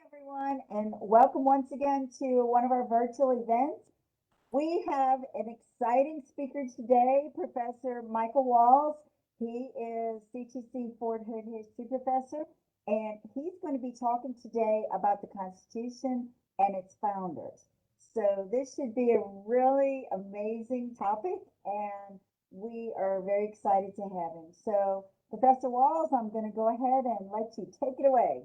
everyone, and welcome once again to one of our virtual events. We have an exciting speaker today, Professor Michael Walls. He is CTC Fort Hood History Professor, and he's going to be talking today about the Constitution and its founders. So this should be a really amazing topic, and we are very excited to have him. So, Professor Walls, I'm going to go ahead and let you take it away.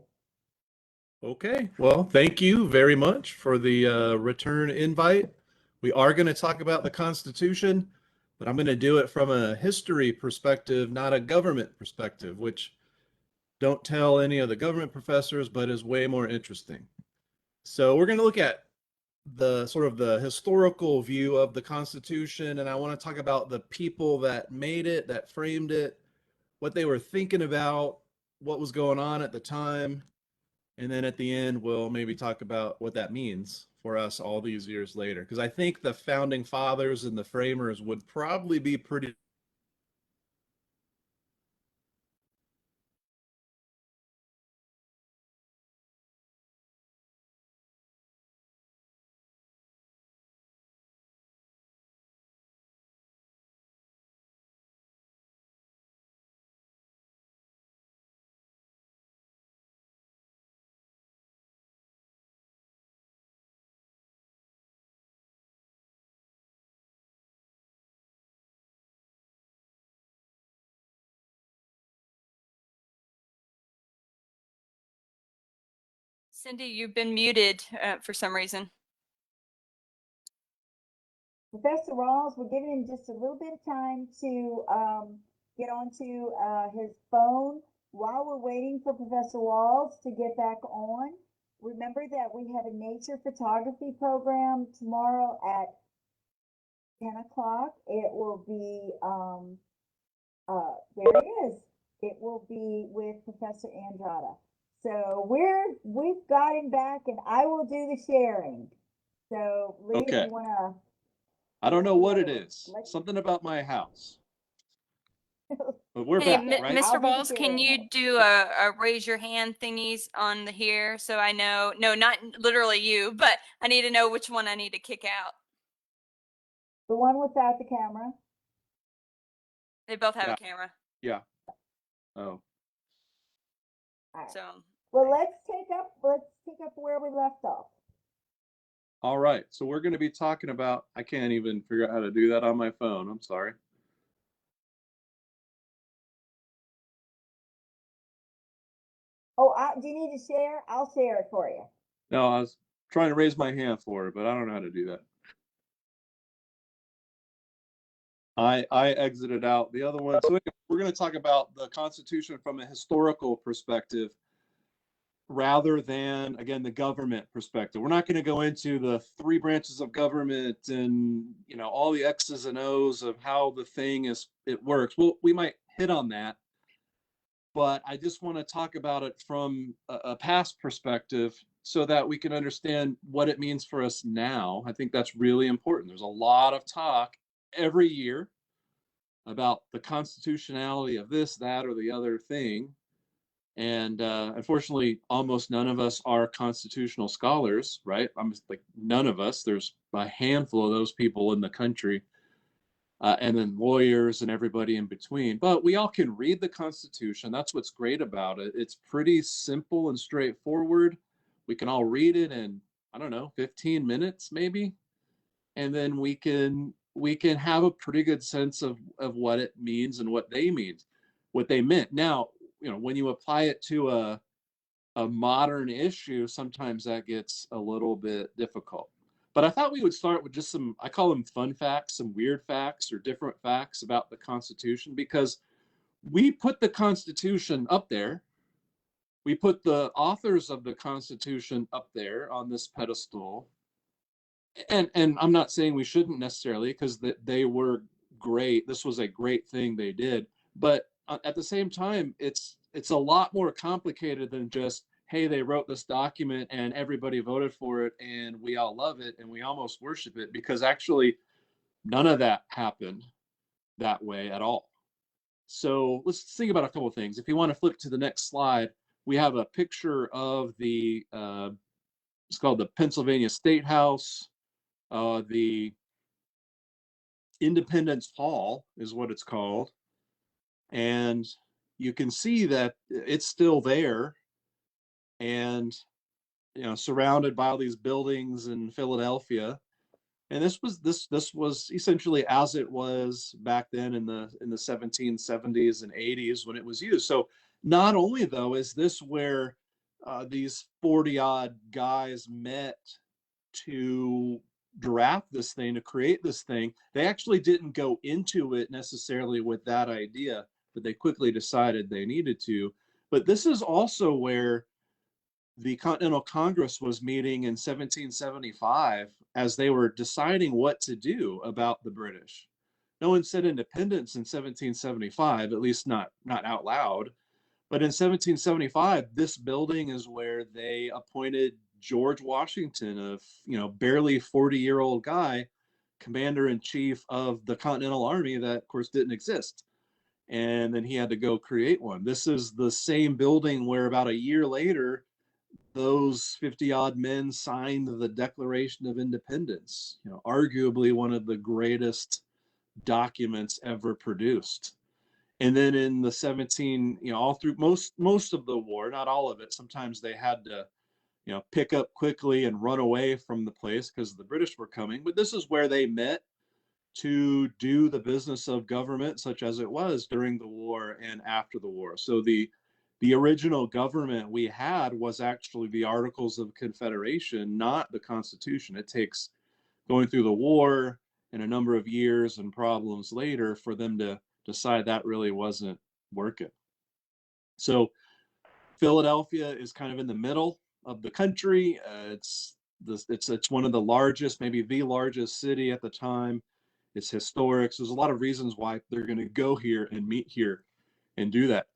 Okay, well, thank you very much for the return invite. We are going to talk about the Constitution, but I'm going to do it from a history perspective, not a government perspective, which don't tell any of the government professors, but is way more interesting. So we're going to look at the sort of the historical view of the Constitution, and I want to talk about the people that made it, that framed it, what they were thinking about, what was going on at the time. And then at the end, we'll maybe talk about what that means for us all these years later. Because I think the founding fathers and the framers would probably be pretty. Cindy, you've been muted for some reason. Professor Rawls, we're giving him just a little bit of time to get onto his phone while we're waiting for Professor Walls to get back on. Remember that we have a nature photography program tomorrow at 10 o'clock. It will be, there it is. It will be with Professor Andrada. So we've got him back, and I will do the sharing. So Lee, Okay. if you want to. I don't know what it is. Something about my house. But we're Hey, back, right? Mr. Walls, can you do a raise your hand thingies on the here so I know? No, not literally you, but I need to know which one I need to kick out. The one without the camera. They both have a camera. Yeah. Oh. Right. So. Well, let's pick up where we left off. All right. So we're going to be talking about, I can't even figure out how to do that on my phone. I'm sorry. Oh, do you need to share? I'll share it for you. No, I was trying to raise my hand for it, but I don't know how to do that. I exited out the other one. So we're going to talk about the Constitution from a historical perspective rather than, again, the government perspective. We're not going to go into the three branches of government and, you know, all the X's and O's of how the thing it works. Well, we might hit on that, but I just want to talk about it from a past perspective so that we can understand what it means for us now. I think that's really important. There's a lot of talk every year about the constitutionality of this, that, or the other thing. And unfortunately, almost none of us are constitutional scholars, right? I'm like, none of us. There's a handful of those people in the country, and then lawyers and everybody in between. But we all can read the Constitution. That's what's great about it. It's pretty simple and straightforward. We can all read it in, I don't know, 15 minutes maybe. And then we can have a pretty good sense of what it means and what they meant. Now, you know, when you apply it to a modern issue, sometimes that gets a little bit difficult. But I thought we would start with just some, I call them fun facts, some weird facts or different facts about the Constitution, because we put the Constitution up there. We put the authors of the Constitution up there on this pedestal. And I'm not saying we shouldn't necessarily, because they were great. This was a great thing they did. But at the same time, it's a lot more complicated than just, hey, they wrote this document and everybody voted for it and we all love it and we almost worship it, because actually none of that happened that way at all. So let's think about a couple of things. If you want to flip to the next slide, we have a picture of the, it's called the Pennsylvania State House. The Independence Hall is what it's called. And you can see that it's still there, and surrounded by all these buildings in Philadelphia. And this was essentially as it was back then in the 1770s and 80s when it was used. So not only though is this where these 40 odd guys met to draft this thing, to create this thing, they actually didn't go into it necessarily with that idea, but they quickly decided they needed to. But this is also where the Continental Congress was meeting in 1775 as they were deciding what to do about the British. No one said independence in 1775, at least not out loud. But in 1775, this building is where they appointed George Washington, a barely 40-year-old guy, commander in chief of the Continental Army that, of course, didn't exist. And then he had to go create one. This is the same building where about a year later, those 50 odd men signed the Declaration of Independence, arguably one of the greatest documents ever produced. And then in the 17, all through most of the war, not all of it, sometimes they had to, pick up quickly and run away from the place because the British were coming. But this is where they met to do the business of government, such as it was during the war and after the war. So the original government we had was actually the Articles of Confederation, not the Constitution. It takes going through the war and a number of years and problems later for them to decide that really wasn't working. So Philadelphia is kind of in the middle of the country. It's one of the largest, maybe the largest city at the time. It's historic. So there's a lot of reasons why they're going to go here and meet here and do that.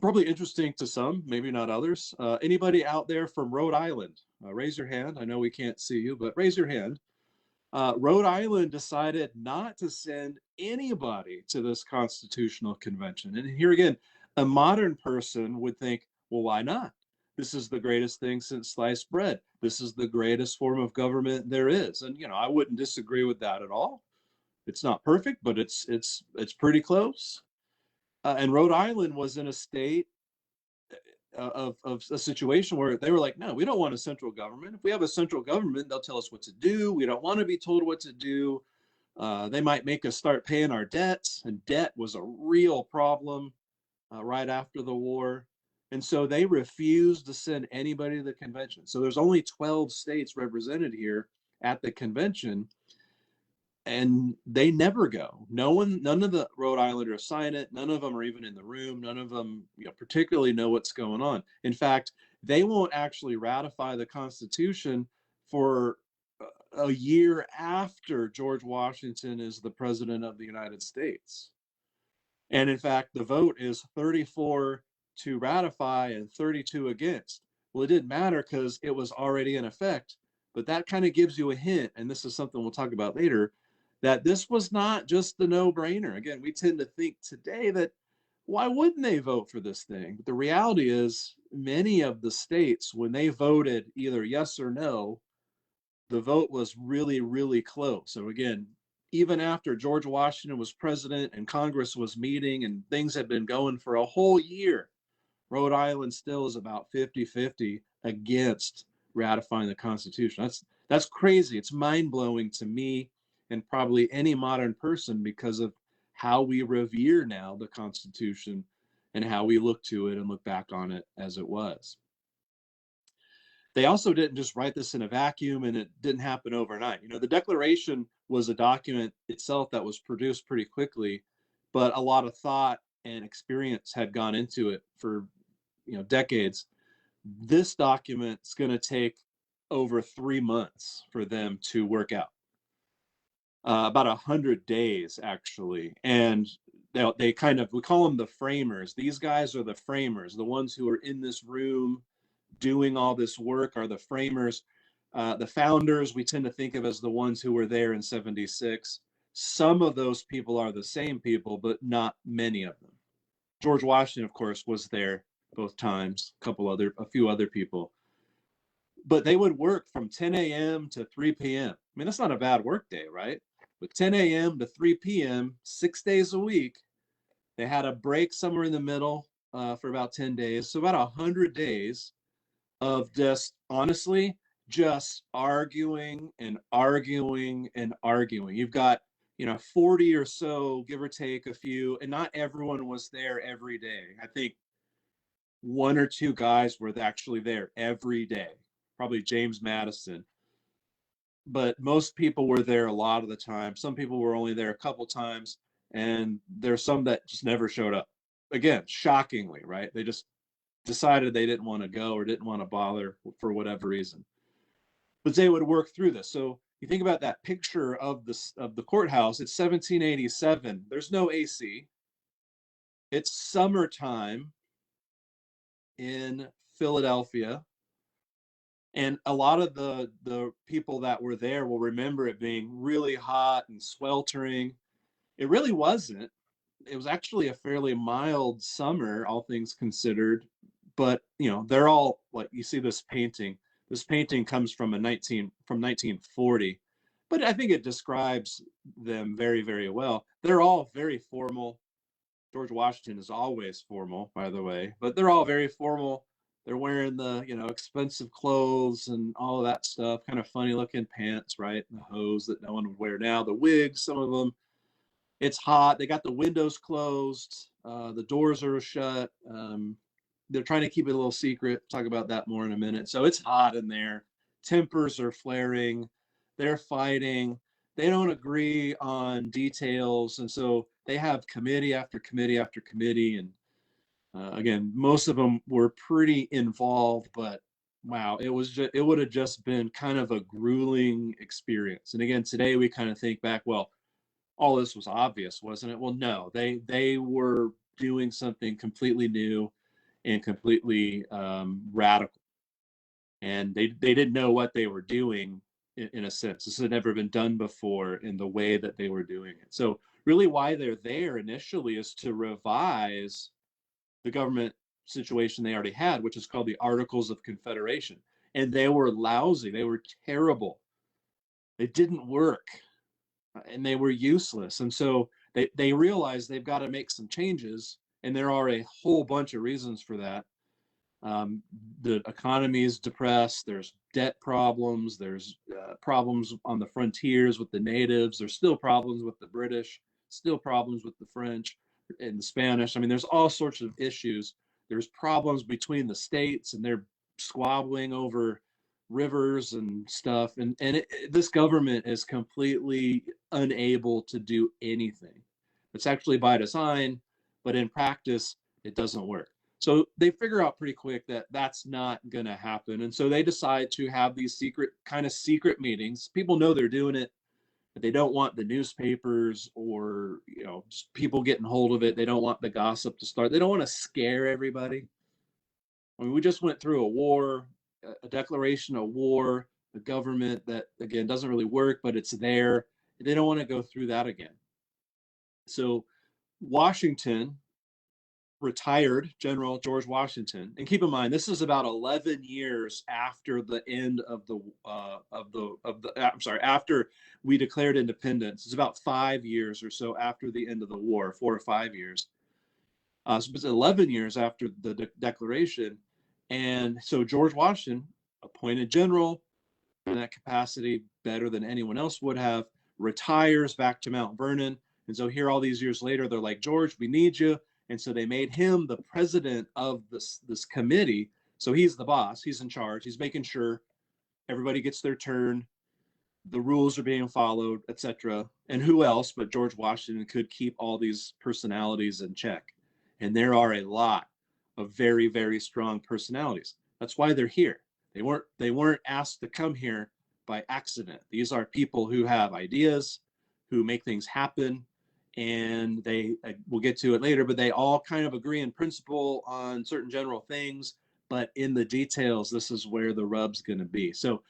Probably interesting to some, maybe not others. Anybody out there from Rhode Island? Raise your hand. I know we can't see you, but raise your hand. Rhode Island decided not to send anybody to this constitutional convention. And here again, a modern person would think, well, why not? This is the greatest thing since sliced bread. This is the greatest form of government there is. And, I wouldn't disagree with that at all. It's not perfect, but it's pretty close. And Rhode Island was in a state of a situation where they were like, no, we don't want a central government. If we have a central government, they'll tell us what to do. We don't want to be told what to do. They might make us start paying our debts, and debt was a real problem right after the war. And so they refused to send anybody to the convention. So there's only 12 states represented here at the convention, and they never go. None of the Rhode Islanders sign it. None of them are even in the room. None of them, particularly know what's going on. In fact, they won't actually ratify the Constitution for a year after George Washington is the president of the United States. And in fact, the vote is 34 to ratify and 32 against. Well, it didn't matter because it was already in effect. But that kind of gives you a hint, and this is something we'll talk about later, that this was not just the no-brainer. Again, we tend to think today that why wouldn't they vote for this thing? But the reality is many of the states, when they voted either yes or no, the vote was really, really close. So again, even after George Washington was president and Congress was meeting and things had been going for a whole year, Rhode Island still is about 50-50 against ratifying the Constitution. That's crazy. It's mind-blowing to me and probably any modern person because of how we revere now the Constitution and how we look to it and look back on it as it was. They also didn't just write this in a vacuum, and it didn't happen overnight. The Declaration was a document itself that was produced pretty quickly, but a lot of thought and experience had gone into it for decades. This document's going to take over 3 months for them to work out. About 100 days, actually. And we call them the framers. These guys are the framers. The ones who are in this room doing all this work are the framers. The founders, we tend to think of as the ones who were there in 76. Some of those people are the same people, but not many of them. George Washington, of course, was there both times, a few other people. But they would work from 10 a.m. to 3 p.m. I mean, that's not a bad work day, right? But 10 a.m. to 3 p.m., 6 days a week. They had a break somewhere in the middle for about 10 days. So about 100 days of just, honestly, just arguing and arguing and arguing. You've got, 40 or so, give or take a few, and not everyone was there every day. I think one or two guys were actually there every day, probably James Madison. But most people were there a lot of the time. Some people were only there a couple times, and there's some that just never showed up. Again, shockingly, right? They just decided they didn't want to go or didn't want to bother for whatever reason. But they would work through this. So you think about that picture of the courthouse. It's 1787. There's no AC. It's summertime in Philadelphia. And a lot of the people that were there will remember it being really hot and sweltering. It really wasn't. It was actually a fairly mild summer, all things considered. But they're all like, you see this painting. This painting comes from 1940, but I think it describes them very, very well. They're all very formal. George Washington is always formal, by the way, but they're all very formal. They're wearing the, expensive clothes and all of that stuff, kind of funny looking pants, right? And the hose that no one would wear now, the wigs, some of them. It's hot. They got the windows closed. The doors are shut. They're trying to keep it a little secret. Talk about that more in a minute. So it's hot in there. Tempers are flaring. They're fighting. They don't agree on details. And so they have committee after committee after committee. And again, most of them were pretty involved, but wow, it would have just been kind of a grueling experience. And again, today we kind of think back, well, all this was obvious, wasn't it? Well, no, they were doing something completely new and completely radical, and they didn't know what they were doing in a sense. This had never been done before in the way that they were doing it. So really, why they're there initially is to revise the government situation they already had, which is called the Articles of Confederation. And they were lousy. They were terrible. They didn't work, and they were useless. And so they realized they've got to make some changes. And there are a whole bunch of reasons for that. The economy is depressed. There's debt problems. There's problems on the frontiers with the natives. There's still problems with the British, still problems with the French and the Spanish. I mean, there's all sorts of issues. There's problems between the states, and they're squabbling over rivers and stuff. And this government is completely unable to do anything. It's actually by design, but in practice, it doesn't work. So they figure out pretty quick that that's not going to happen. And so they decide to have these secret meetings. People know they're doing it, but they don't want the newspapers or, just people getting hold of it. They don't want the gossip to start. They don't want to scare everybody. I mean, we just went through a war, a declaration of war, a government that, again, doesn't really work, but it's there. They don't want to go through that again. So Washington, retired General George Washington, and keep in mind this is about 11 years after the end of after we declared independence. It's about 5 years or so after the end of the war, 4 or 5 years. So it's 11 years after the declaration, and so George Washington, appointed general in that capacity, better than anyone else would have, retires back to Mount Vernon. And so here, all these years later, they're like, George, we need you. And so they made him the president of this committee. So he's the boss. He's in charge. He's making sure everybody gets their turn, the rules are being followed, etc. And who else but George Washington could keep all these personalities in check? And there are a lot of very, very strong personalities. That's why they're here. They weren't asked to come here by accident. These are people who have ideas, who make things happen. And we'll get to it later, but they all kind of agree in principle on certain general things, but in the details, this is where the rub's going to be. So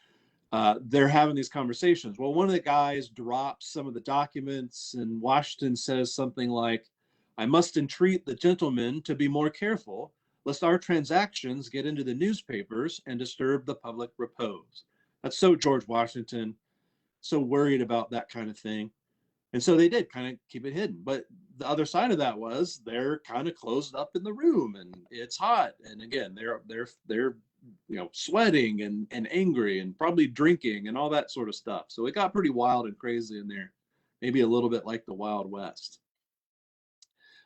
they're having these conversations. Well, one of the guys drops some of the documents, and Washington says something like, I must entreat the gentlemen to be more careful, lest our transactions get into the newspapers and disturb the public repose. That's so George Washington, so worried about that kind of thing. And so they did kind of keep it hidden. But the other side of that was they're kind of closed up in the room and it's hot. And again, they're sweating and angry and probably drinking and all that sort of stuff. So it got pretty wild and crazy in there, maybe a little bit like the Wild West.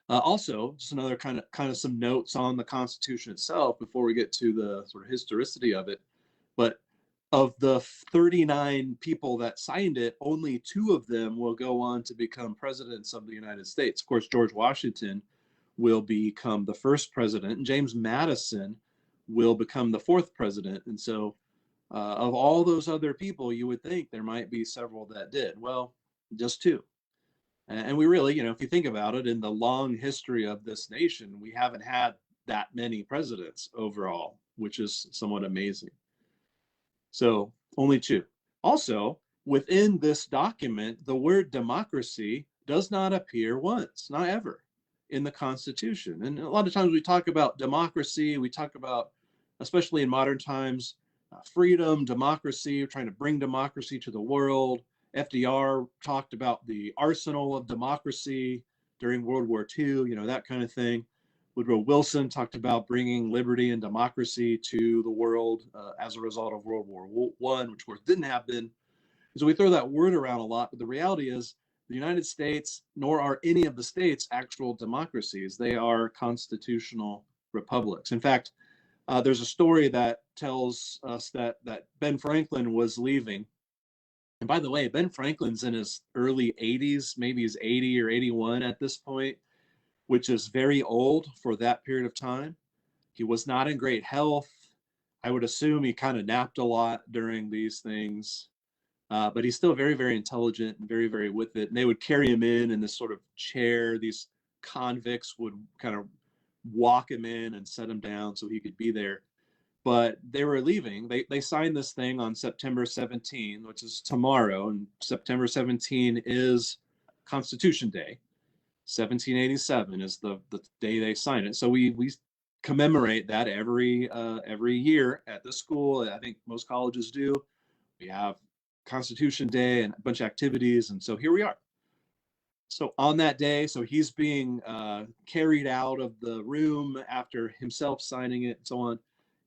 Also, just another kind of some notes on the Constitution itself before we get to the sort of historicity of it. But of the 39 people that signed it, only 2 of them will go on to become presidents of the United States. Of course, George Washington will become the first president, and James Madison will become the 4th president. And so of all those other people, you would think there might be several that did. Well, just 2. And we really, if you think about it, in the long history of this nation, we haven't had that many presidents overall, which is somewhat amazing. So only 2. Also, within this document, the word democracy does not appear once, not ever, in the Constitution. And a lot of times we talk about democracy, we talk about, especially in modern times, freedom, democracy, we're trying to bring democracy to the world. FDR talked about the arsenal of democracy during World War II, that kind of thing. Woodrow Wilson talked about bringing liberty and democracy to the world as a result of World War I, which of course didn't happen. So we throw that word around a lot, but the reality is the United States, nor are any of the states actual democracies. They are constitutional republics. In fact, there's a story that tells us that Ben Franklin was leaving. And by the way, Ben Franklin's in his early 80s, maybe he's 80 or 81 at this point, which is very old for that period of time. He was not in great health. I would assume he kind of napped a lot during these things, but he's still very, very intelligent and very, very with it. And they would carry him in this sort of chair. These convicts would kind of walk him in and set him down so he could be there. But they were leaving. They signed this thing on September 17, which is tomorrow. And September 17 is Constitution Day. 1787 is the day they signed it. So we commemorate that every year at the school. I think most colleges do. We have Constitution Day and a bunch of activities. And so here we are. So on that day, so he's being carried out of the room after himself signing it and so on.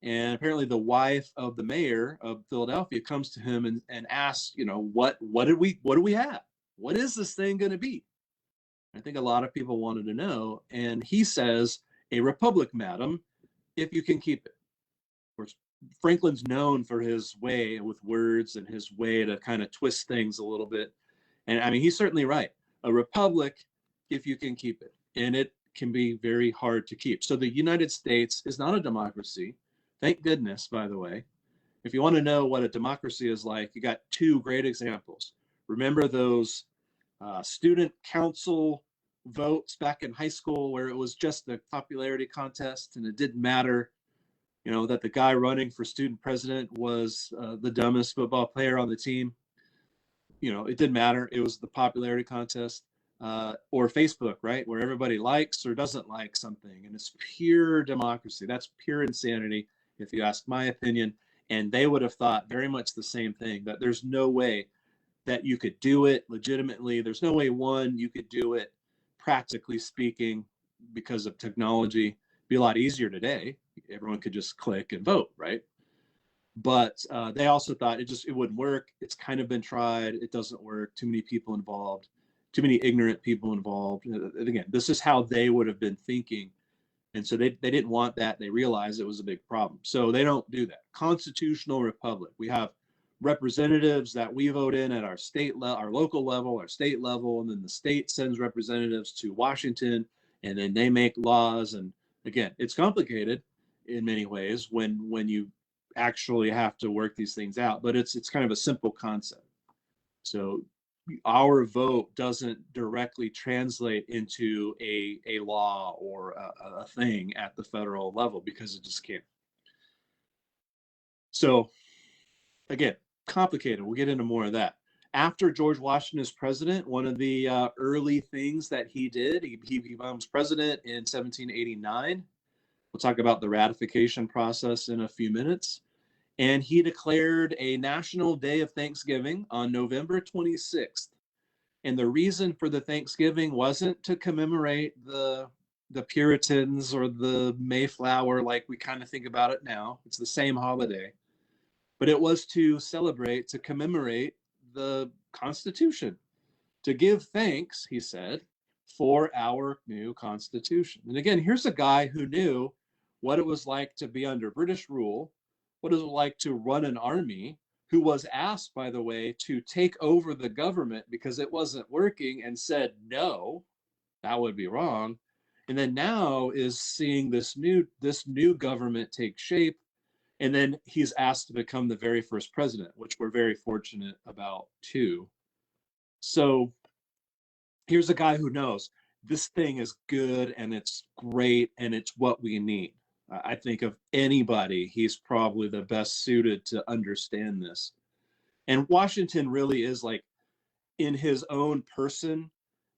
And apparently the wife of the mayor of Philadelphia comes to him and asks, what do we have? What is this thing going to be? I think a lot of people wanted to know. And he says, a republic, madam, if you can keep it. Of course, Franklin's known for his way with words and his way to kind of twist things a little bit. And I mean, he's certainly right. A republic, if you can keep it. And it can be very hard to keep. So the United States is not a democracy. Thank goodness, by the way. If you want to know what a democracy is like, you got 2 great examples. Remember those student council votes back in high school where it was just a popularity contest and it didn't matter, that the guy running for student president was the dumbest football player on the team. It didn't matter. It was the popularity contest. Or Facebook, right? Where everybody likes or doesn't like something. And it's pure democracy. That's pure insanity, if you ask my opinion. And they would have thought very much the same thing, that there's no way that you could do it legitimately. There's no way, one, you could do it practically speaking because of technology. It'd be a lot easier today. Everyone could just click and vote, right? But they also thought it wouldn't work. It's kind of been tried. It doesn't work. Too many people involved. Too many ignorant people involved. And again, this is how they would have been thinking. And so they didn't want that. They realized it was a big problem. So they don't do that. Constitutional republic. We have representatives that we vote in at our our local level, our state level, and then the state sends representatives to Washington, and then they make laws. And again, it's complicated in many ways when you actually have to work these things out, but it's kind of a simple concept. So our vote doesn't directly translate into a law or a thing at the federal level because it just can't. So again, complicated. We'll get into more of that. After George Washington is president, one of the early things that he did, he becomes president in 1789. We'll talk about the ratification process in a few minutes. And he declared a national day of Thanksgiving on November 26th. And the reason for the Thanksgiving wasn't to commemorate the Puritans or the Mayflower like we kind of think about it now. It's the same holiday. But it was to celebrate, to commemorate the Constitution, to give thanks, he said, for our new Constitution. And again, here's a guy who knew what it was like to be under British rule, what it was like to run an army, who was asked, by the way, to take over the government because it wasn't working and said, no, that would be wrong. And then now is seeing this new government take shape. And then he's asked to become the very first president, which we're very fortunate about too. So here's a guy who knows this thing is good and it's great and it's what we need. I think of anybody, he's probably the best suited to understand this. And Washington really is, like, in his own person,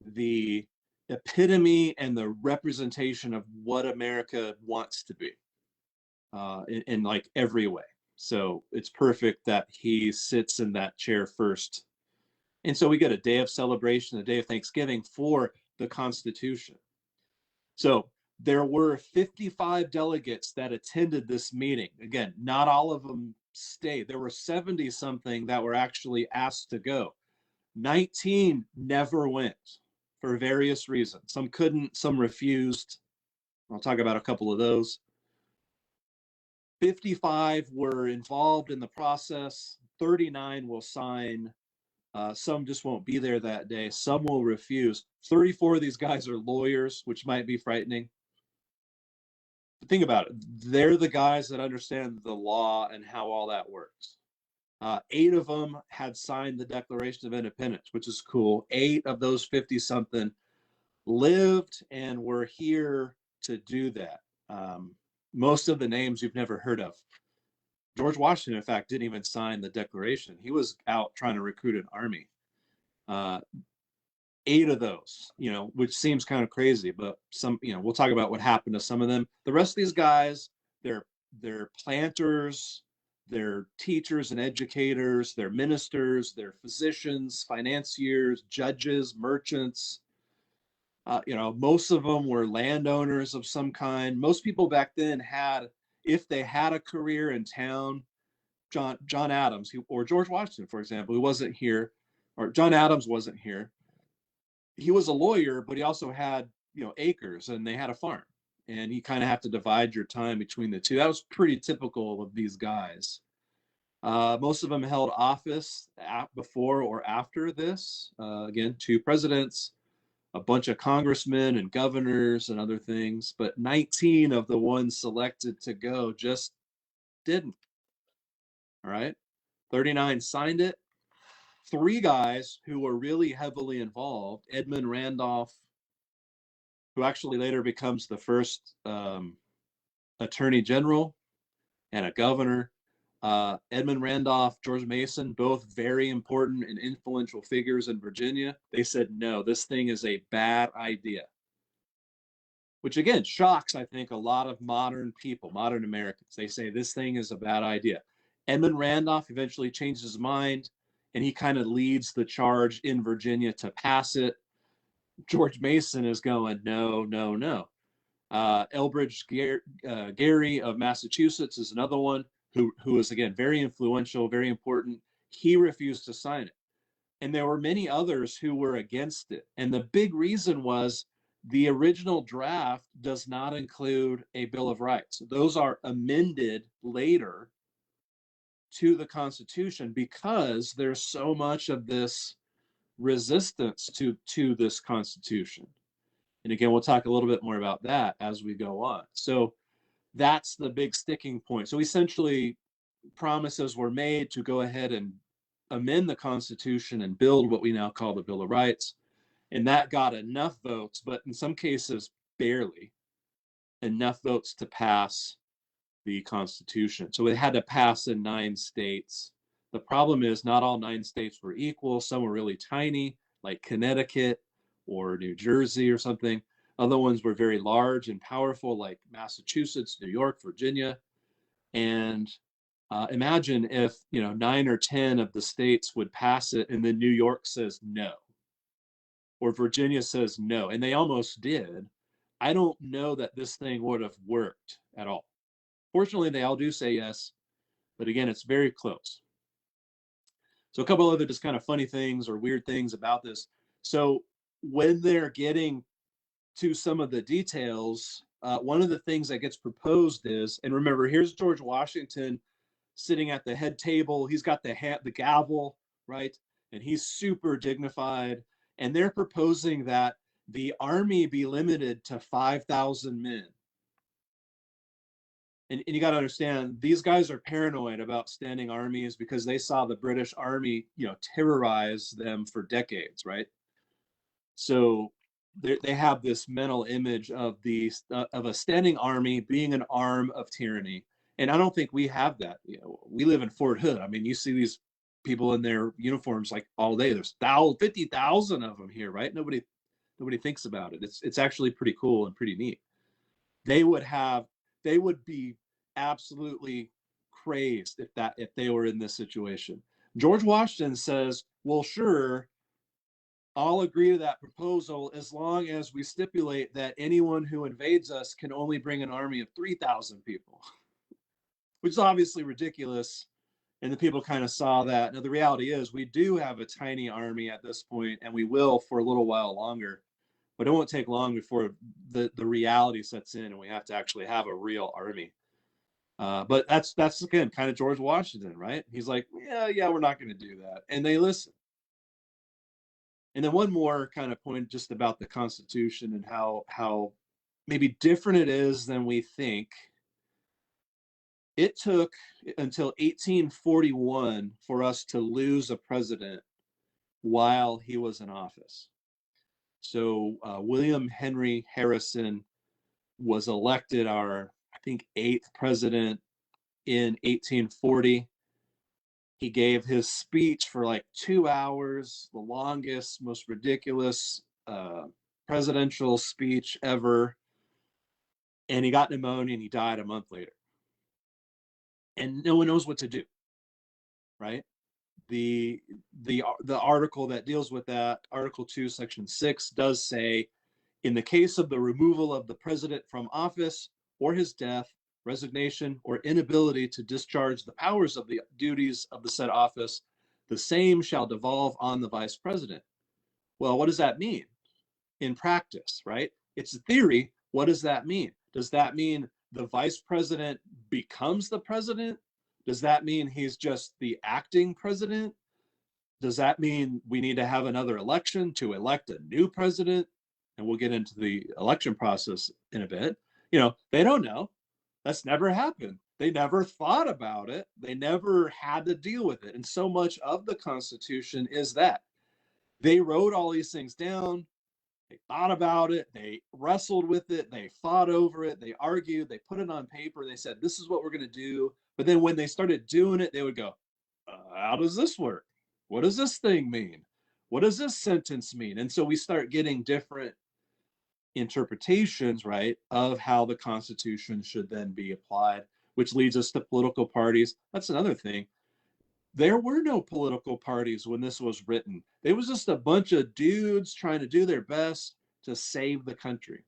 the epitome and the representation of what America wants to be, in like every way. So it's perfect that he sits in that chair first. And so we get a day of celebration, a day of Thanksgiving for the Constitution. So there were 55 delegates that attended this meeting. Again, not all of them stayed. There were 70 something that were actually asked to go. 19 never went for various reasons. Some couldn't, some refused. I'll talk about a couple of those. 55 were involved in the process. 39 will sign. Some just won't be there that day. Some will refuse. 34 of these guys are lawyers, which might be frightening. But think about it. They're the guys that understand the law and how all that works. 8 of them had signed the Declaration of Independence, which is cool. 8 of those 50 something lived and were here to do that. Most of the names you've never heard of. George Washington, in fact, didn't even sign the Declaration. He was out trying to recruit an army. 8 of those, which seems kind of crazy, but some, we'll talk about what happened to some of them. The rest of these guys, they're planters, they're teachers and educators, they're ministers, they're physicians, financiers, judges, merchants. Most of them were landowners of some kind. Most people back then had, if they had a career in town, John Adams, or George Washington, for example, who wasn't here, or John Adams wasn't here. He was a lawyer, but he also had, acres, and they had a farm, and you kind of have to divide your time between the two. That was pretty typical of these guys. Most of them held office before or after this. Again, 2 presidents, a bunch of congressmen and governors and other things, but 19 of the ones selected to go just didn't. All right. 39 signed it. 3 guys who were really heavily involved, Edmund Randolph, who actually later becomes the first attorney general and a governor. Edmund Randolph, George Mason, both very important and influential figures in Virginia. They said, no, this thing is a bad idea. Which again, shocks, I think, a lot of modern people, modern Americans. They say this thing is a bad idea. Edmund Randolph eventually changed his mind, and he kind of leads the charge in Virginia to pass it. George Mason is going, no, no, no. Elbridge Gerry of Massachusetts is another one who is, again, very influential, very important. He refused to sign it. And there were many others who were against it. And the big reason was the original draft does not include a Bill of Rights. Those are amended later to the Constitution because there's so much of this resistance to this Constitution. And again, we'll talk a little bit more about that as we go on. So that's the big sticking point. So essentially, promises were made to go ahead and amend the Constitution and build what we now call the Bill of Rights. And that got enough votes, but in some cases, barely enough votes to pass the Constitution. So it had to pass in 9 states. The problem is not all 9 states were equal. Some were really tiny, like Connecticut or New Jersey or something. Other ones were very large and powerful, like Massachusetts, New York, Virginia. And imagine if 9 or 10 of the states would pass it, and then New York says no, or Virginia says no, and they almost did. I don't know that this thing would have worked at all. Fortunately, they all do say yes, but again, it's very close. So a couple other just kind of funny things or weird things about this. So when they're getting to some of the details, one of the things that gets proposed is, and remember, here's George Washington sitting at the head table. He's got the gavel, right? And he's super dignified. And they're proposing that the army be limited to 5,000 men. And you got to understand, these guys are paranoid about standing armies because they saw the British army, terrorize them for decades, right? So they have this mental image of of a standing army being an arm of tyranny, and I don't think we have that. We live in Fort Hood. I mean, you see these people in their uniforms like all day. There's 50,000 of them here, right? Nobody thinks about it. It's actually pretty cool and pretty neat. They would be absolutely crazed if they were in this situation. George Washington says, "Well, sure, I'll agree to that proposal as long as we stipulate that anyone who invades us can only bring an army of 3,000 people," which is obviously ridiculous. And the people kind of saw that. Now, the reality is we do have a tiny army at this point, and we will for a little while longer. But it won't take long before the reality sets in and we have to actually have a real army. But that's again kind of George Washington, right? He's like, yeah, we're not going to do that. And they listen. And then one more kind of point just about the Constitution and how maybe different it is than we think. It took until 1841 for us to lose a president while he was in office. So William Henry Harrison was elected our, I think, 8th president in 1840. He gave his speech for like 2 hours, the longest, most ridiculous presidential speech ever. And he got pneumonia and he died a month later. And no one knows what to do, right? The article that deals with that, Article 2, Section 6, does say, in the case of the removal of the president from office or his death, resignation, or inability to discharge the powers of the duties of the said office, the same shall devolve on the vice president. Well, what does that mean in practice, right? It's a theory. What does that mean? Does that mean the vice president becomes the president? Does that mean he's just the acting president? Does that mean we need to have another election to elect a new president? And we'll get into the election process in a bit. They don't know. That's never happened. They never thought about it. They never had to deal with it. And so much of the Constitution is that they wrote all these things down. They thought about it. They wrestled with it. They fought over it. They argued. They put it on paper. They said, this is what we're going to do. But then when they started doing it, they would go, how does this work? What does this thing mean? What does this sentence mean? And so we start getting different interpretations, right, of how the Constitution should then be applied, which leads us to political parties. That's another thing. There were no political parties when this was written. It was just a bunch of dudes trying to do their best to save the country,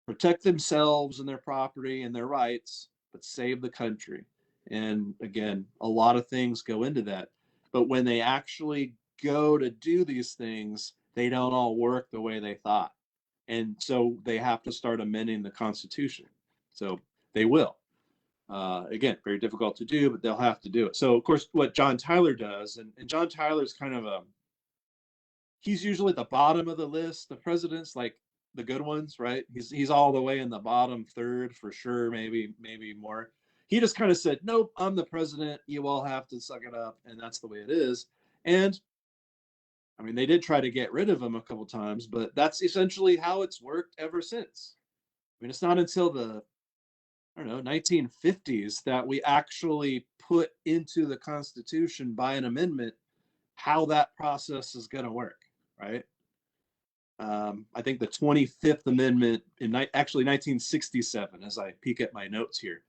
protect themselves and their property and their rights, but save the country. And again, a lot of things go into that. But when they actually go to do these things, they don't all work the way they thought. And so they have to start amending the Constitution. So they will. Again, very difficult to do, but they'll have to do it. So, of course, what John Tyler does, and John Tyler's kind of he's usually at the bottom of the list of presidents, like the good ones, right? He's all the way in the bottom third for sure, maybe more. He just kind of said, nope, I'm the president. You all have to suck it up. And that's the way it is. And I mean, they did try to get rid of him a couple times, but that's essentially how it's worked ever since. I mean, it's not until the 1950s that we actually put into the Constitution by an amendment how that process is going to work, right? I think the 25th Amendment in actually 1967, as I peek at my notes here,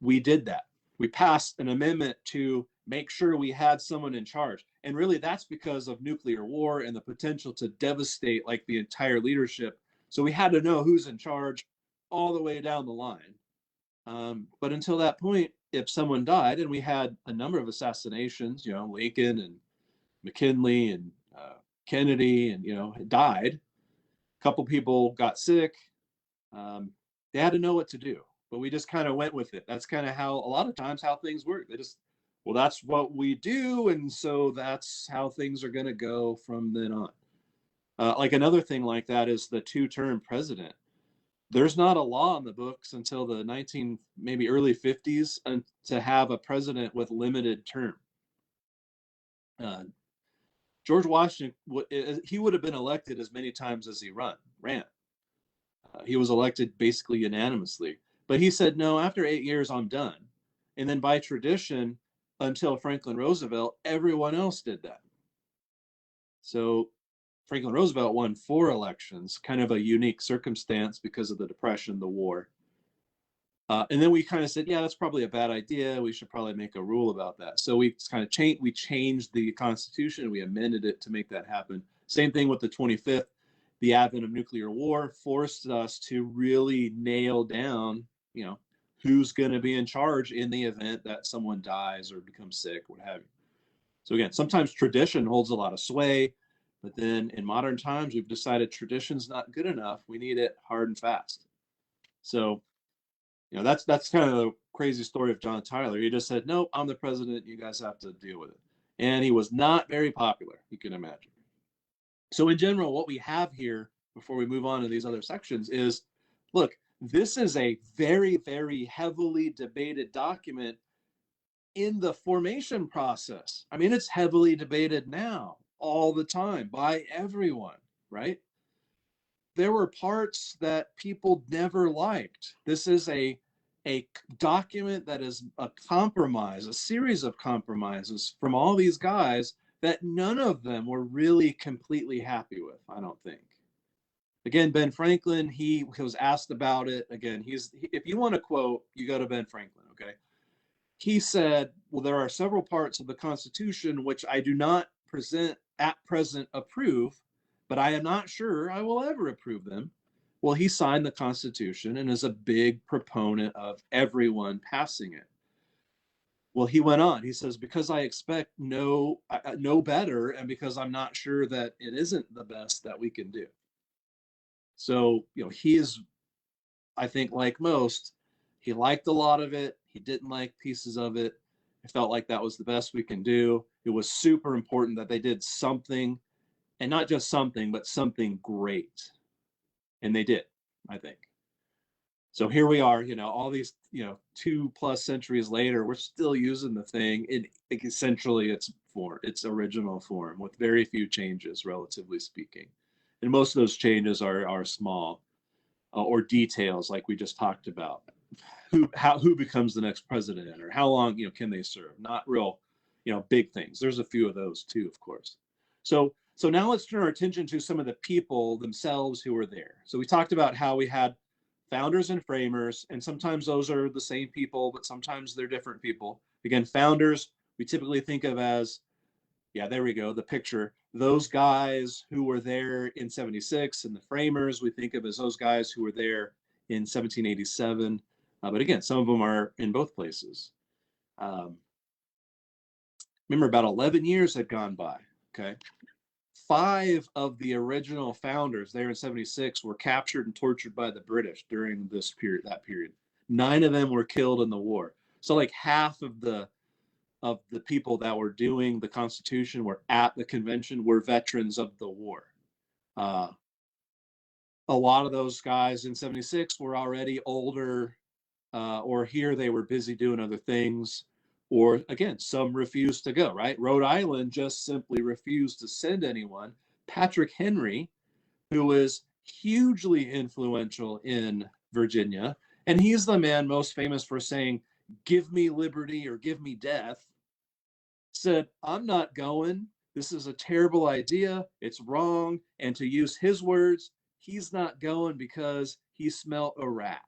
we did that. We passed an amendment to make sure we had someone in charge. And really that's because of nuclear war and the potential to devastate like the entire leadership. So we had to know who's in charge all the way down the line. But until that point, if someone died, and we had a number of assassinations, you know, Lincoln and McKinley and Kennedy, and, you know, died. A couple people got sick. They had to know what to do, but we just kind of went with it. That's kind of how a lot of times how things work. They just, well, that's what we do, and so that's how things are going to go from then on. Like another thing like that is the two-term president. There's not a law in the books until the maybe early 50s to have a president with limited term. George Washington, he would have been elected as many times as he ran. He was elected basically unanimously. But he said, no, after 8 years, I'm done. And then by tradition, until Franklin Roosevelt, everyone else did that. So Franklin Roosevelt won 4 elections, kind of a unique circumstance because of the Depression, the war. And then we kind of said, yeah, that's probably a bad idea. We should probably make a rule about that. So we kind of changed the Constitution. We amended it to make that happen. Same thing with the 25th. The advent of nuclear war forced us to really nail down, you know, who's going to be in charge in the event that someone dies or becomes sick, what have you. So again, sometimes tradition holds a lot of sway, but then in modern times, we've decided tradition's not good enough. We need it hard and fast. So, you know, that's kind of the crazy story of John Tyler. He just said, nope, I'm the president. You guys have to deal with it. And he was not very popular, you can imagine. So in general, what we have here before we move on to these other sections is, look, this is a very, very heavily debated document in the formation process. I mean, it's heavily debated now all the time by everyone, right? There were parts that people never liked. This is a document that is a compromise, a series of compromises from all these guys that none of them were really completely happy with, I don't think. Again, Ben Franklin, he was asked about it. Again, if you want to quote, you go to Ben Franklin, okay? He said, well, there are several parts of the Constitution which I do not at present approve, but I am not sure I will ever approve them. Well, he signed the Constitution and is a big proponent of everyone passing it. Well, he went on. He says, because I expect no better, and because I'm not sure that it isn't the best that we can do. So, you know, he is, I think, like most, he liked a lot of it. He didn't like pieces of it. I felt like that was the best we can do. It was super important that they did something, and not just something, but something great. And they did, I think. So here we are, you know, all these, you know, 2+ centuries later, we're still using the thing in essentially its original form with very few changes, relatively speaking. And most of those changes are small or details like we just talked about. Who becomes the next president, or how long, you know, can they serve? Not real, you know, big things. There's a few of those too, of course. So now let's turn our attention to some of the people themselves who were there. So we talked about how we had founders and framers, and sometimes those are the same people, but sometimes they're different people. Again, founders, we typically think of as, yeah, there we go, the picture. Those guys who were there in 76, and the framers we think of as those guys who were there in 1787. But again, some of them are in both places. Remember, about 11 years had gone by, okay? 5 of the original founders there in 76 were captured and tortured by the British during that period. 9 of them were killed in the war. So like half of the people that were doing the Constitution were at the convention were veterans of the war. A lot of those guys in 76 were already older, or here they were busy doing other things. Or again, some refused to go, right? Rhode Island just simply refused to send anyone. Patrick Henry, who was hugely influential in Virginia, and he's the man most famous for saying, give me liberty or give me death, said, I'm not going. this is a terrible idea. It's wrong. And to use his words, he's not going because he smelt a rat.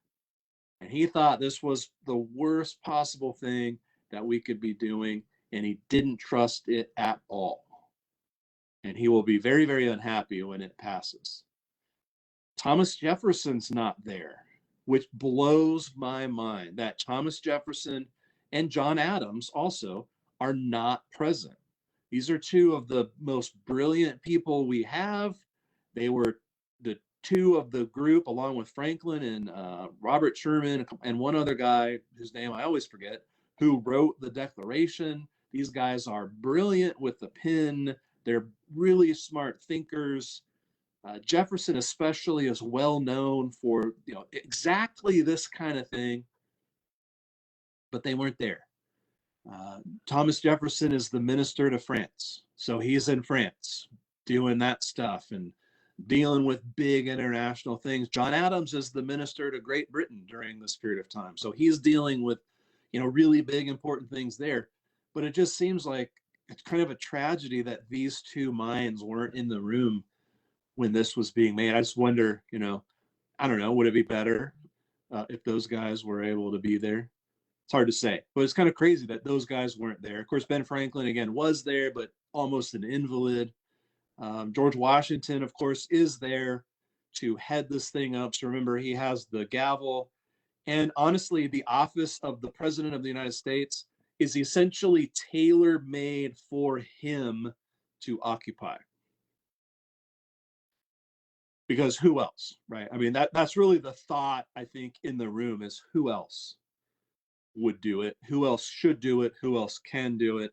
And he thought this was the worst possible thing that we could be doing. And he didn't trust it at all. And he will be very, very unhappy when it passes. Thomas Jefferson's not there, which blows my mind that Thomas Jefferson and John Adams also are not present. These are two of the most brilliant people we have. They were the two of the group, along with Franklin and Robert Sherman and one other guy whose name I always forget, who wrote the Declaration. These guys are brilliant with the pen. They're really smart thinkers. Jefferson especially is well known for exactly this kind of thing, but they weren't there. Thomas Jefferson is the minister to France, so he's in France doing that stuff and dealing with big international things. John Adams is the minister to Great Britain during this period of time, so he's dealing with really big important things there. But it just seems like it's kind of a tragedy that these two minds weren't in the room when this was being made. I just wonder, I don't know, would it be better if those guys were able to be there? It's hard to say, but it's kind of crazy that those guys weren't there. Of course, Ben Franklin, again, was there, but almost an invalid. George Washington, of course, is there to head this thing up. So remember, he has the gavel. And honestly, the office of the President of the United States is essentially tailor-made for him to occupy. Because who else, right? I mean, that's really the thought, I think, in the room is who else would do it? Who else should do it? Who else can do it?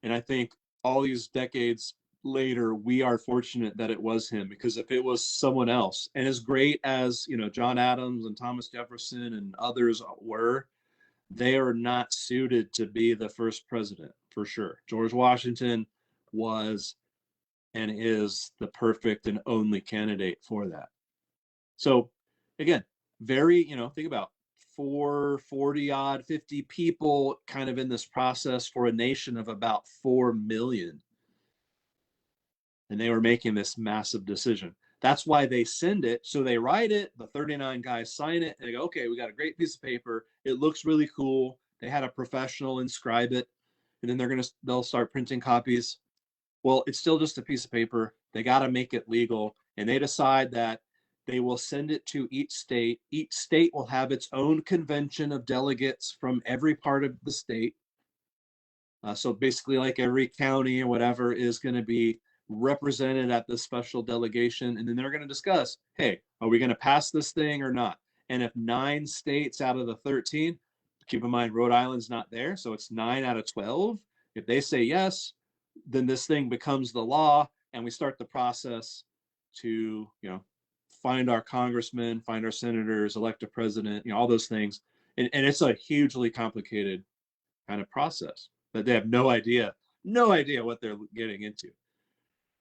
And I think all these decades later, we are fortunate that it was him, because if it was someone else, and as great as, John Adams and Thomas Jefferson and others were, they are not suited to be the first president, for sure. George Washington was and is the perfect and only candidate for that. So again, very, think about 40 odd, 50 people kind of in this process for a nation of about 4 million. And they were making this massive decision. That's why they send it. So they write it, the 39 guys sign it, and they go, okay, we got a great piece of paper. It looks really cool. They had a professional inscribe it, and then they'll start printing copies. Well, it's still just a piece of paper. They got to make it legal. And they decide that they will send it to each state. Each state will have its own convention of delegates from every part of the state. So basically, like every county or whatever is going to be represented at this special delegation. And then they're going to discuss, hey, are we going to pass this thing or not? And if 9 states out of the 13, keep in mind, Rhode Island's not there. So it's 9 out of 12. If they say yes, then this thing becomes the law, and we start the process to, find our congressmen, find our senators, elect a president, all those things. And it's a hugely complicated kind of process that they have no idea what they're getting into.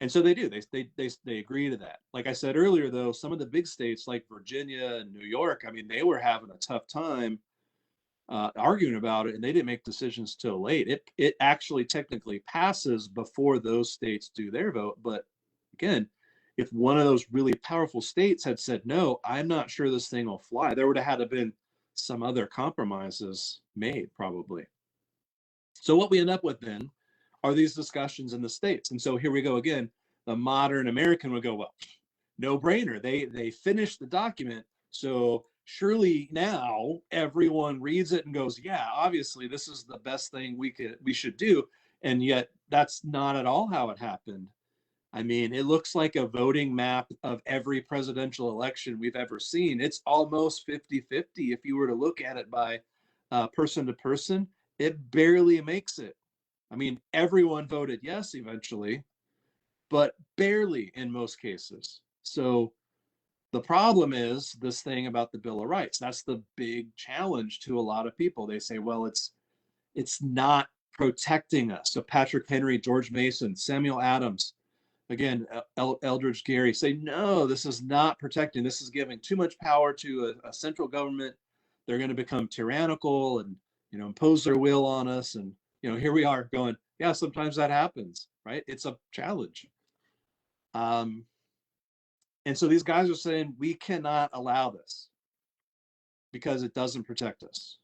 And so they do, they agree to that. Like I said earlier, though, some of the big states like Virginia and New York, I mean, they were having a tough time arguing about it, and they didn't make decisions till late. It actually technically passes before those states do their vote. But again, if one of those really powerful states had said, no, I'm not sure this thing will fly, there would have had to been some other compromises made, probably. So what we end up with then are these discussions in the states. And so here we go again. The modern American would go, well, no brainer. They finished the document. So surely now everyone reads it and goes, yeah, obviously this is the best thing we should do. And yet that's not at all how it happened. I mean, it looks like a voting map of every presidential election we've ever seen. It's almost 50-50 if you were to look at it by person to person. It barely makes it. I mean, everyone voted yes eventually, but barely in most cases. So the problem is this thing about the Bill of Rights. That's the big challenge to a lot of people. They say, well, it's not protecting us. So Patrick Henry, George Mason, Samuel Adams, again, Eldridge Gary say, no, this is not protecting. This is giving too much power to a central government. They're going to become tyrannical and impose their will on us. And here we are going, Yeah, sometimes that happens, right? It's a challenge. And so these guys are saying we cannot allow this because it doesn't protect us.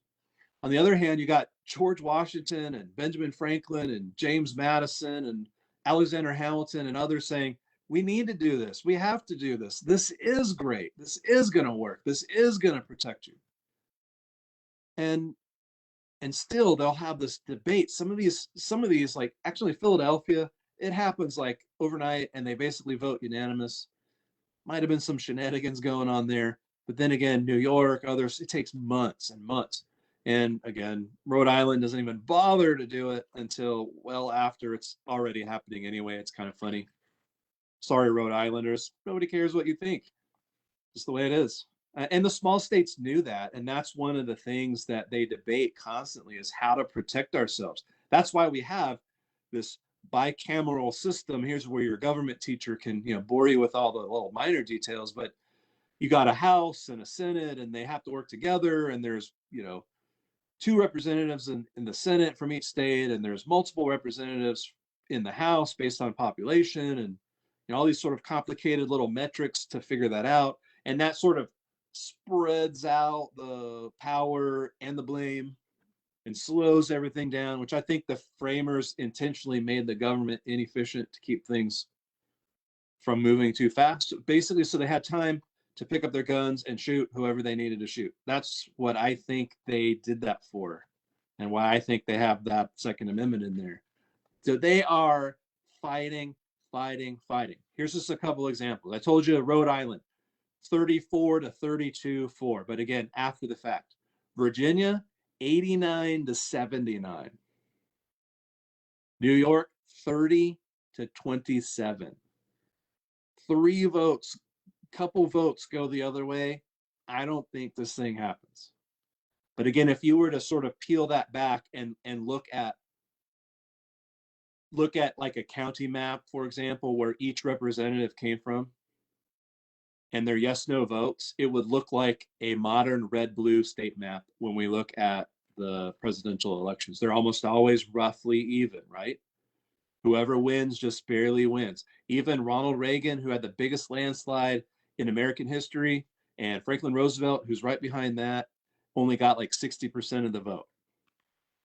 On the other hand, you got George Washington and Benjamin Franklin and James Madison and Alexander Hamilton and others saying, we need to do this. We have to do this. This is great. This is going to work. This is going to protect you. And still they'll have this debate. Some of these, like actually Philadelphia, it happens like overnight and they basically vote unanimous. Might have been some shenanigans going on there. But then again, New York, others, it takes months and months. And again, Rhode Island doesn't even bother to do it until well after it's already happening anyway. It's kind of funny. Sorry, Rhode Islanders. Nobody cares what you think. Just the way it is. And the small states knew that. And that's one of the things that they debate constantly is how to protect ourselves. That's why we have this bicameral system. Here's where your government teacher can, bore you with all the little minor details, but you got a House and a Senate and they have to work together. And there's, 2 representatives in the Senate from each state, and there's multiple representatives in the House based on population, and all these sort of complicated little metrics to figure that out. And that sort of spreads out the power and the blame and slows everything down, which I think the framers intentionally made the government inefficient to keep things from moving too fast. Basically, so they had time to pick up their guns and shoot whoever they needed to shoot. That's what I think they did that for, and why I think they have that Second Amendment in there. So they are fighting. Here's just a couple examples. I told you Rhode Island, 34 to 32 4, but again, after the fact. Virginia, 89 to 79. New York, 30 to 27. 3 votes, couple votes go the other way. I don't think this thing happens. But again, if you were to sort of peel that back and look at like a county map, for example, where each representative came from and their yes no votes, it would look like a modern red blue state map when we look at the presidential elections. They're almost always roughly even, right? Whoever wins just barely wins. Even Ronald Reagan, who had the biggest landslide in American history, and Franklin Roosevelt, who's right behind that, only got like 60% of the vote,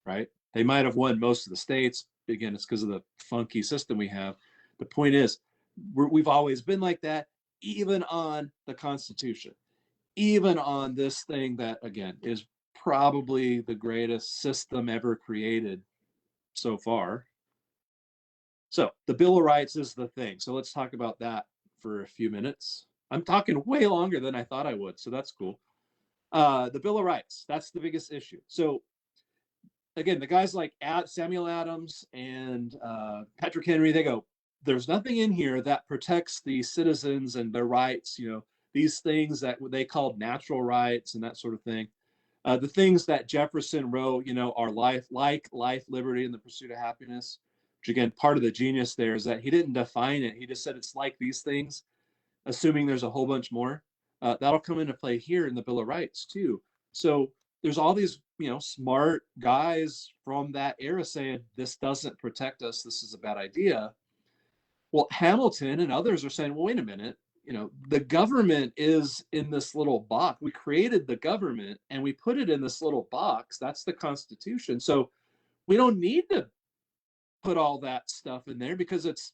right? They might have won most of the states. Again, it's because of the funky system we have. The point is, we've always been like that, even on the Constitution, even on this thing that, again, is probably the greatest system ever created so far. So the Bill of Rights is the thing. So let's talk about that for a few minutes. I'm talking way longer than I thought I would, so that's cool. The Bill of Rights, that's the biggest issue. So again, the guys like Samuel Adams and Patrick Henry, they go, there's nothing in here that protects the citizens and their rights, these things that they called natural rights and that sort of thing. The things that Jefferson wrote, are life, liberty, and the pursuit of happiness. Which again, part of the genius there is that he didn't define it. He just said it's like these things, assuming there's a whole bunch more. That'll come into play here in the Bill of Rights too. So there's all these, smart guys from that era saying this doesn't protect us. This is a bad idea. Well, Hamilton and others are saying, well, wait a minute. The government is in this little box. We created the government and we put it in this little box. That's the Constitution. So we don't need to put all that stuff in there because it's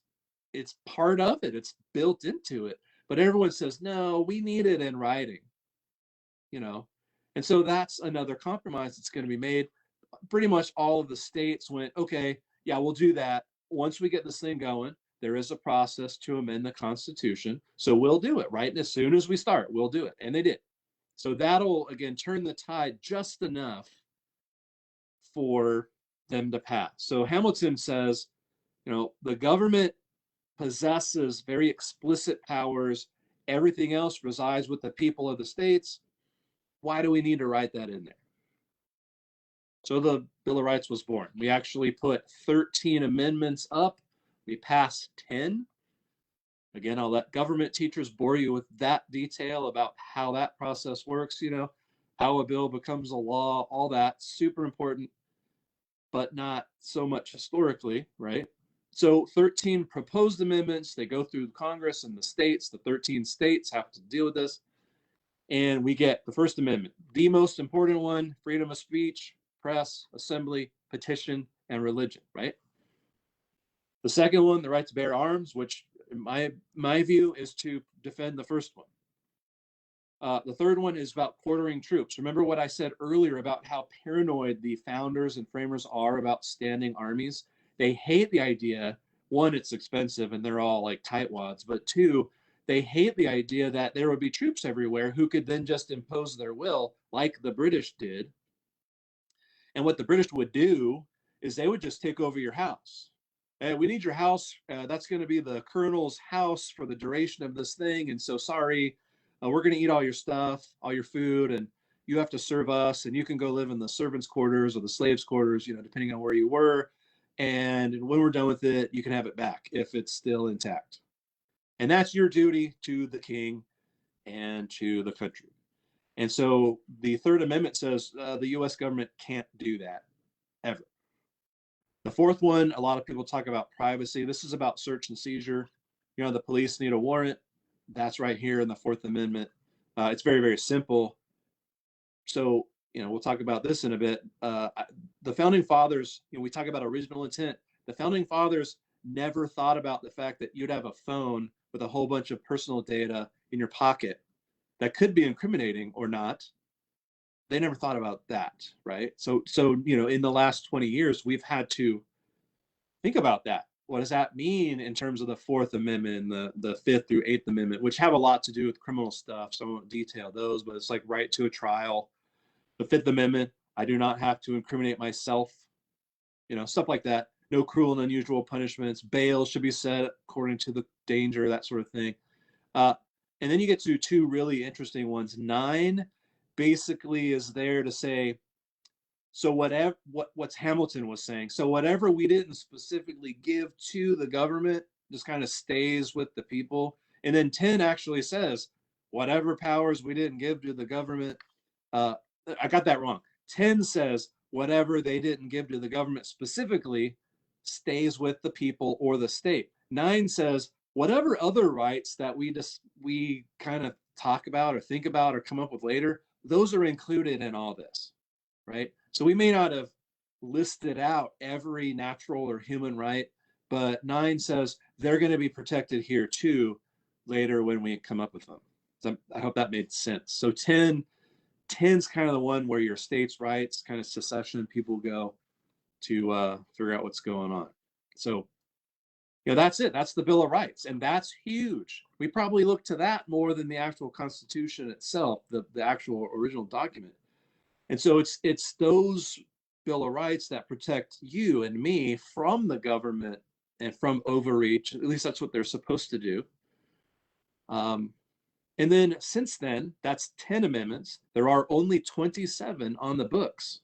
part of it. It's built into it. But everyone says, no, we need it in writing, And so that's another compromise that's going to be made. Pretty much all of the states went, okay, yeah, we'll do that. Once we get this thing going, there is a process to amend the Constitution. So we'll do it, right? And as soon as we start, we'll do it. And they did. So that'll, again, turn the tide just enough for them to pass. So Hamilton says, the government possesses very explicit powers. Everything else resides with the people of the states. Why do we need to write that in there? So the Bill of Rights was born. We actually put 13 amendments up. We passed 10. Again, I'll let government teachers bore you with that detail about how that process works, how a bill becomes a law, all that, super important. but not so much historically, right? So 13 proposed amendments, they go through Congress and the states. The 13 states have to deal with this. And we get the First Amendment, the most important one: freedom of speech, press, assembly, petition, and religion, right? The second one, the right to bear arms, which in my view is to defend the first one. The third one is about quartering troops. Remember what I said earlier about how paranoid the founders and framers are about standing armies? They hate the idea, one, it's expensive and they're all like tightwads, but two, they hate the idea that there would be troops everywhere who could then just impose their will like the British did. And what the British would do is they would just take over your house. And we need your house. That's going to be the colonel's house for the duration of this thing. And so, sorry, we're going to eat all your stuff, all your food, and you have to serve us. And you can go live in the servants' quarters or the slaves' quarters, depending on where you were. And when we're done with it, you can have it back if it's still intact. And that's your duty to the king and to the country. And so the Third Amendment says the U.S. government can't do that ever. The fourth one, a lot of people talk about privacy. This is about search and seizure. The police need a warrant. That's right here in the Fourth Amendment. It's very, very simple. So, we'll talk about this in a bit. The Founding Fathers, we talk about original intent. The Founding Fathers never thought about the fact that you'd have a phone with a whole bunch of personal data in your pocket that could be incriminating or not. They never thought about that, right? So in the last 20 years, we've had to think about that. What does that mean in terms of the Fourth Amendment, the Fifth through Eighth Amendment, which have a lot to do with criminal stuff. So I won't detail those, but it's like right to a trial. The Fifth Amendment, I do not have to incriminate myself, stuff like that. No cruel and unusual punishments. Bail should be set according to the danger, that sort of thing. And then you get to two really interesting ones. 9 basically is there to say, so what's Hamilton was saying. So whatever we didn't specifically give to the government just kind of stays with the people. And then 10 actually says, whatever powers we didn't give to the government, I got that wrong. 10 says, whatever they didn't give to the government specifically stays with the people or the state. 9 says, whatever other rights that we kind of talk about or think about or come up with later, those are included in all this, right? So we may not have listed out every natural or human right, but 9 says they're going to be protected here too later when we come up with them. So I hope that made sense. So 10's kind of the one where your states' rights, kind of secession, people go to figure out what's going on. So that's it. That's the Bill of Rights. And that's huge. We probably look to that more than the actual Constitution itself, the actual original document. And so it's those Bill of Rights that protect you and me from the government and from overreach. At least that's what they're supposed to do. And then since then, that's 10 amendments. There are only 27 on the books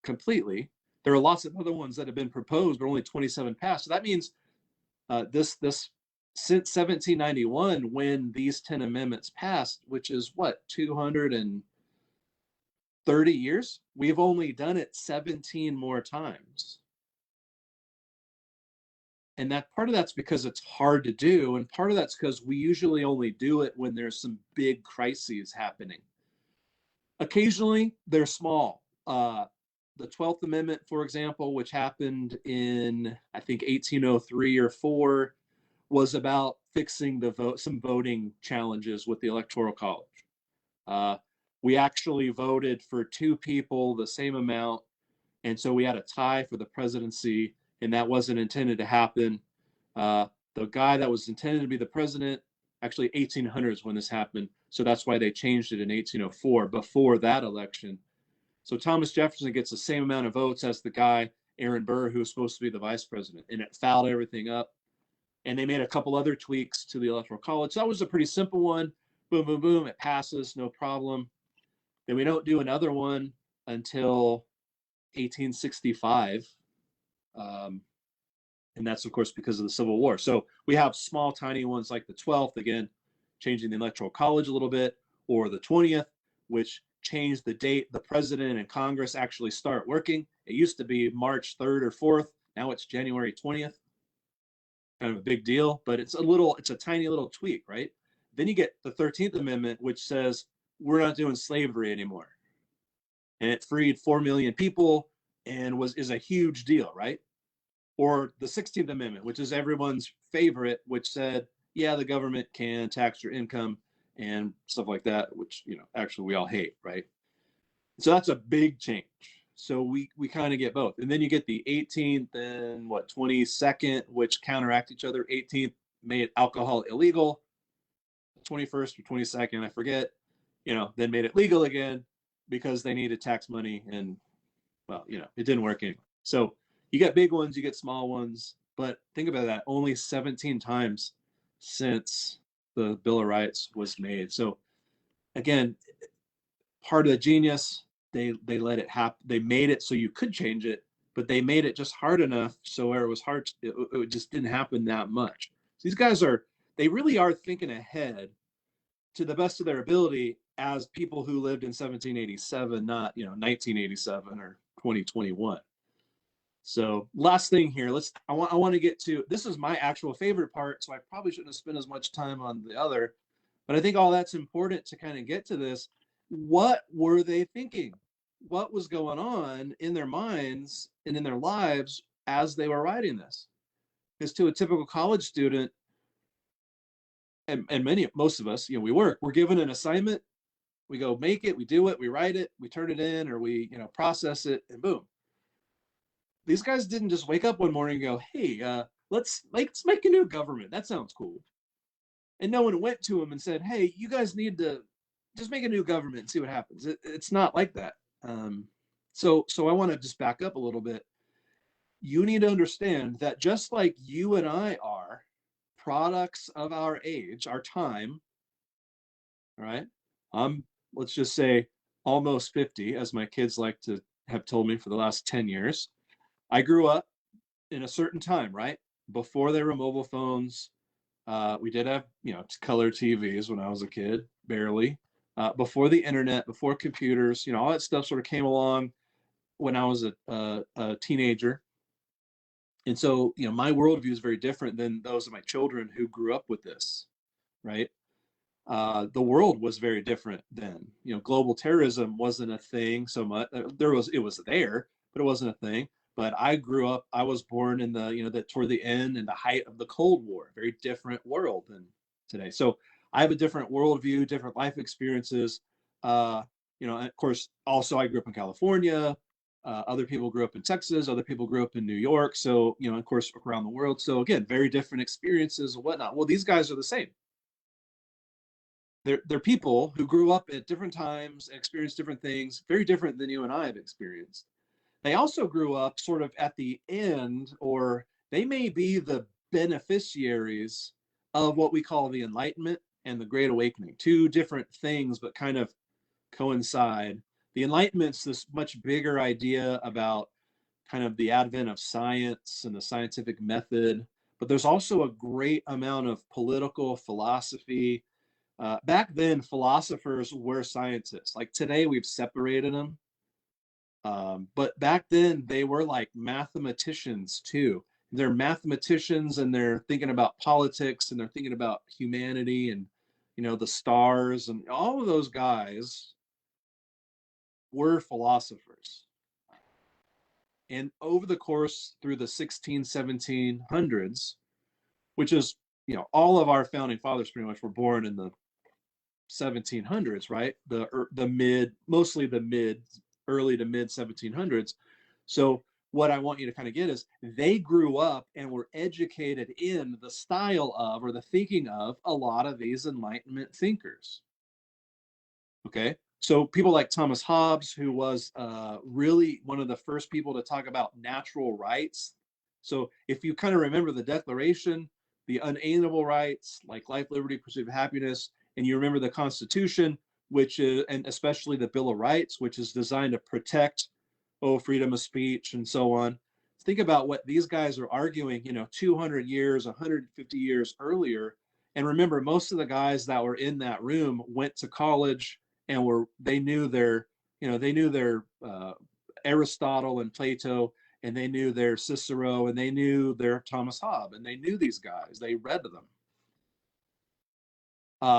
completely. There are lots of other ones that have been proposed, but only 27 passed. So that means this since 1791, when these 10 amendments passed, which is what, 230 years, we've only done it 17 more times. And that part of that's because it's hard to do, and part of that's because we usually only do it when there's some big crises happening. Occasionally they're small. The 12th Amendment, for example, which happened in, I think, 1803 or 4, was about fixing some voting challenges with the Electoral College. We actually voted for 2 people, the same amount, and so we had a tie for the presidency, and that wasn't intended to happen. The guy that was intended to be the president, actually 1800s when this happened, so that's why they changed it in 1804, before that election. So Thomas Jefferson gets the same amount of votes as the guy, Aaron Burr, who was supposed to be the vice president, and it fouled everything up. And they made a couple other tweaks to the Electoral College. So that was a pretty simple one. Boom, boom, boom, it passes, no problem. Then we don't do another one until 1865. And that's, of course, because of the Civil War. So we have small, tiny ones like the 12th, again, changing the Electoral College a little bit, or the 20th, which changed the date the president and Congress actually start working. It used to be March 3rd or 4th. Now it's January 20th. Kind of a big deal, but it's a tiny little tweak, right? Then you get the 13th Amendment, which says we're not doing slavery anymore. And it freed 4 million people and is a huge deal, right? Or the 16th Amendment, which is everyone's favorite, which said, yeah, the government can tax your income and stuff like that, which, actually we all hate, right? So that's a big change. So we kind of get both. And then you get the 18th and 22nd, which counteract each other. 18th made alcohol illegal. 21st or 22nd, I forget, then made it legal again because they needed tax money. And, well, it didn't work anyway. So you get big ones, you get small ones. But think about that, only 17 times since the Bill of Rights was made. So again, part of the genius, they let it happen. They made it so you could change it, but they made it just hard enough so where it was hard, it just didn't happen that much. So these guys they really are thinking ahead to the best of their ability as people who lived in 1787, not 1987 or 2021. So last thing here, I want to get to, this is my actual favorite part, so I probably shouldn't have spent as much time on the other, but I think all that's important to kind of get to this. What were they thinking? What was going on in their minds and in their lives as they were writing this? Because to a typical college student, and most of us, we're given an assignment, we go make it, we do it, we write it, we turn it in, or we, process it, and boom. These guys didn't just wake up one morning and go, hey, let's make a new government. That sounds cool. And no one went to them and said, hey, you guys need to just make a new government and see what happens. It's not like that. So I want to just back up a little bit. You need to understand that just like you and I are products of our age, our time, all right? Let's just say almost 50, as my kids like to have told me for the last 10 years. I grew up in a certain time, right? Before there were mobile phones. We did have, color TVs when I was a kid, barely. Before the internet, before computers, all that stuff sort of came along when I was a teenager. And so, my worldview is very different than those of my children who grew up with this, right? The world was very different then. Global terrorism wasn't a thing so much. It was there, but it wasn't a thing. But I was born in toward the end and the height of the Cold War, very different world than today. So I have a different worldview, different life experiences. And of course, also I grew up in California. Other people grew up in Texas. Other people grew up in New York. So, of course, around the world. So again, very different experiences and whatnot. Well, these guys are the same. They're people who grew up at different times and experienced different things, very different than you and I have experienced. They also grew up sort of at the end, or they may be the beneficiaries of what we call the Enlightenment and the Great Awakening. Two different things, but kind of coincide. The Enlightenment's this much bigger idea about kind of the advent of science and the scientific method, but there's also a great amount of political philosophy. Back then, philosophers were scientists. Like today, we've separated them. But back then, they were like mathematicians too. They're mathematicians and they're thinking about politics and they're thinking about humanity and, the stars, and all of those guys were philosophers. And over the course through the 1700s, which is, all of our founding fathers pretty much were born in the 1700s, right? Mostly the early to mid 1700s. So what I want you to kind of get is they grew up and were educated in the style of, or the thinking of, a lot of these Enlightenment thinkers. Okay. So people like Thomas Hobbes, who was really one of the first people to talk about natural rights. So if you kind of remember the Declaration, the unalienable rights, like life, liberty, pursuit of happiness, and you remember the Constitution, which is, and especially the Bill of Rights, which is designed to protect, freedom of speech and so on. Think about what these guys are arguing, 200 years, 150 years earlier. And remember, most of the guys that were in that room went to college and they knew their, Aristotle and Plato, and they knew their Cicero, and they knew their Thomas Hobbes, and they knew these guys. They read them.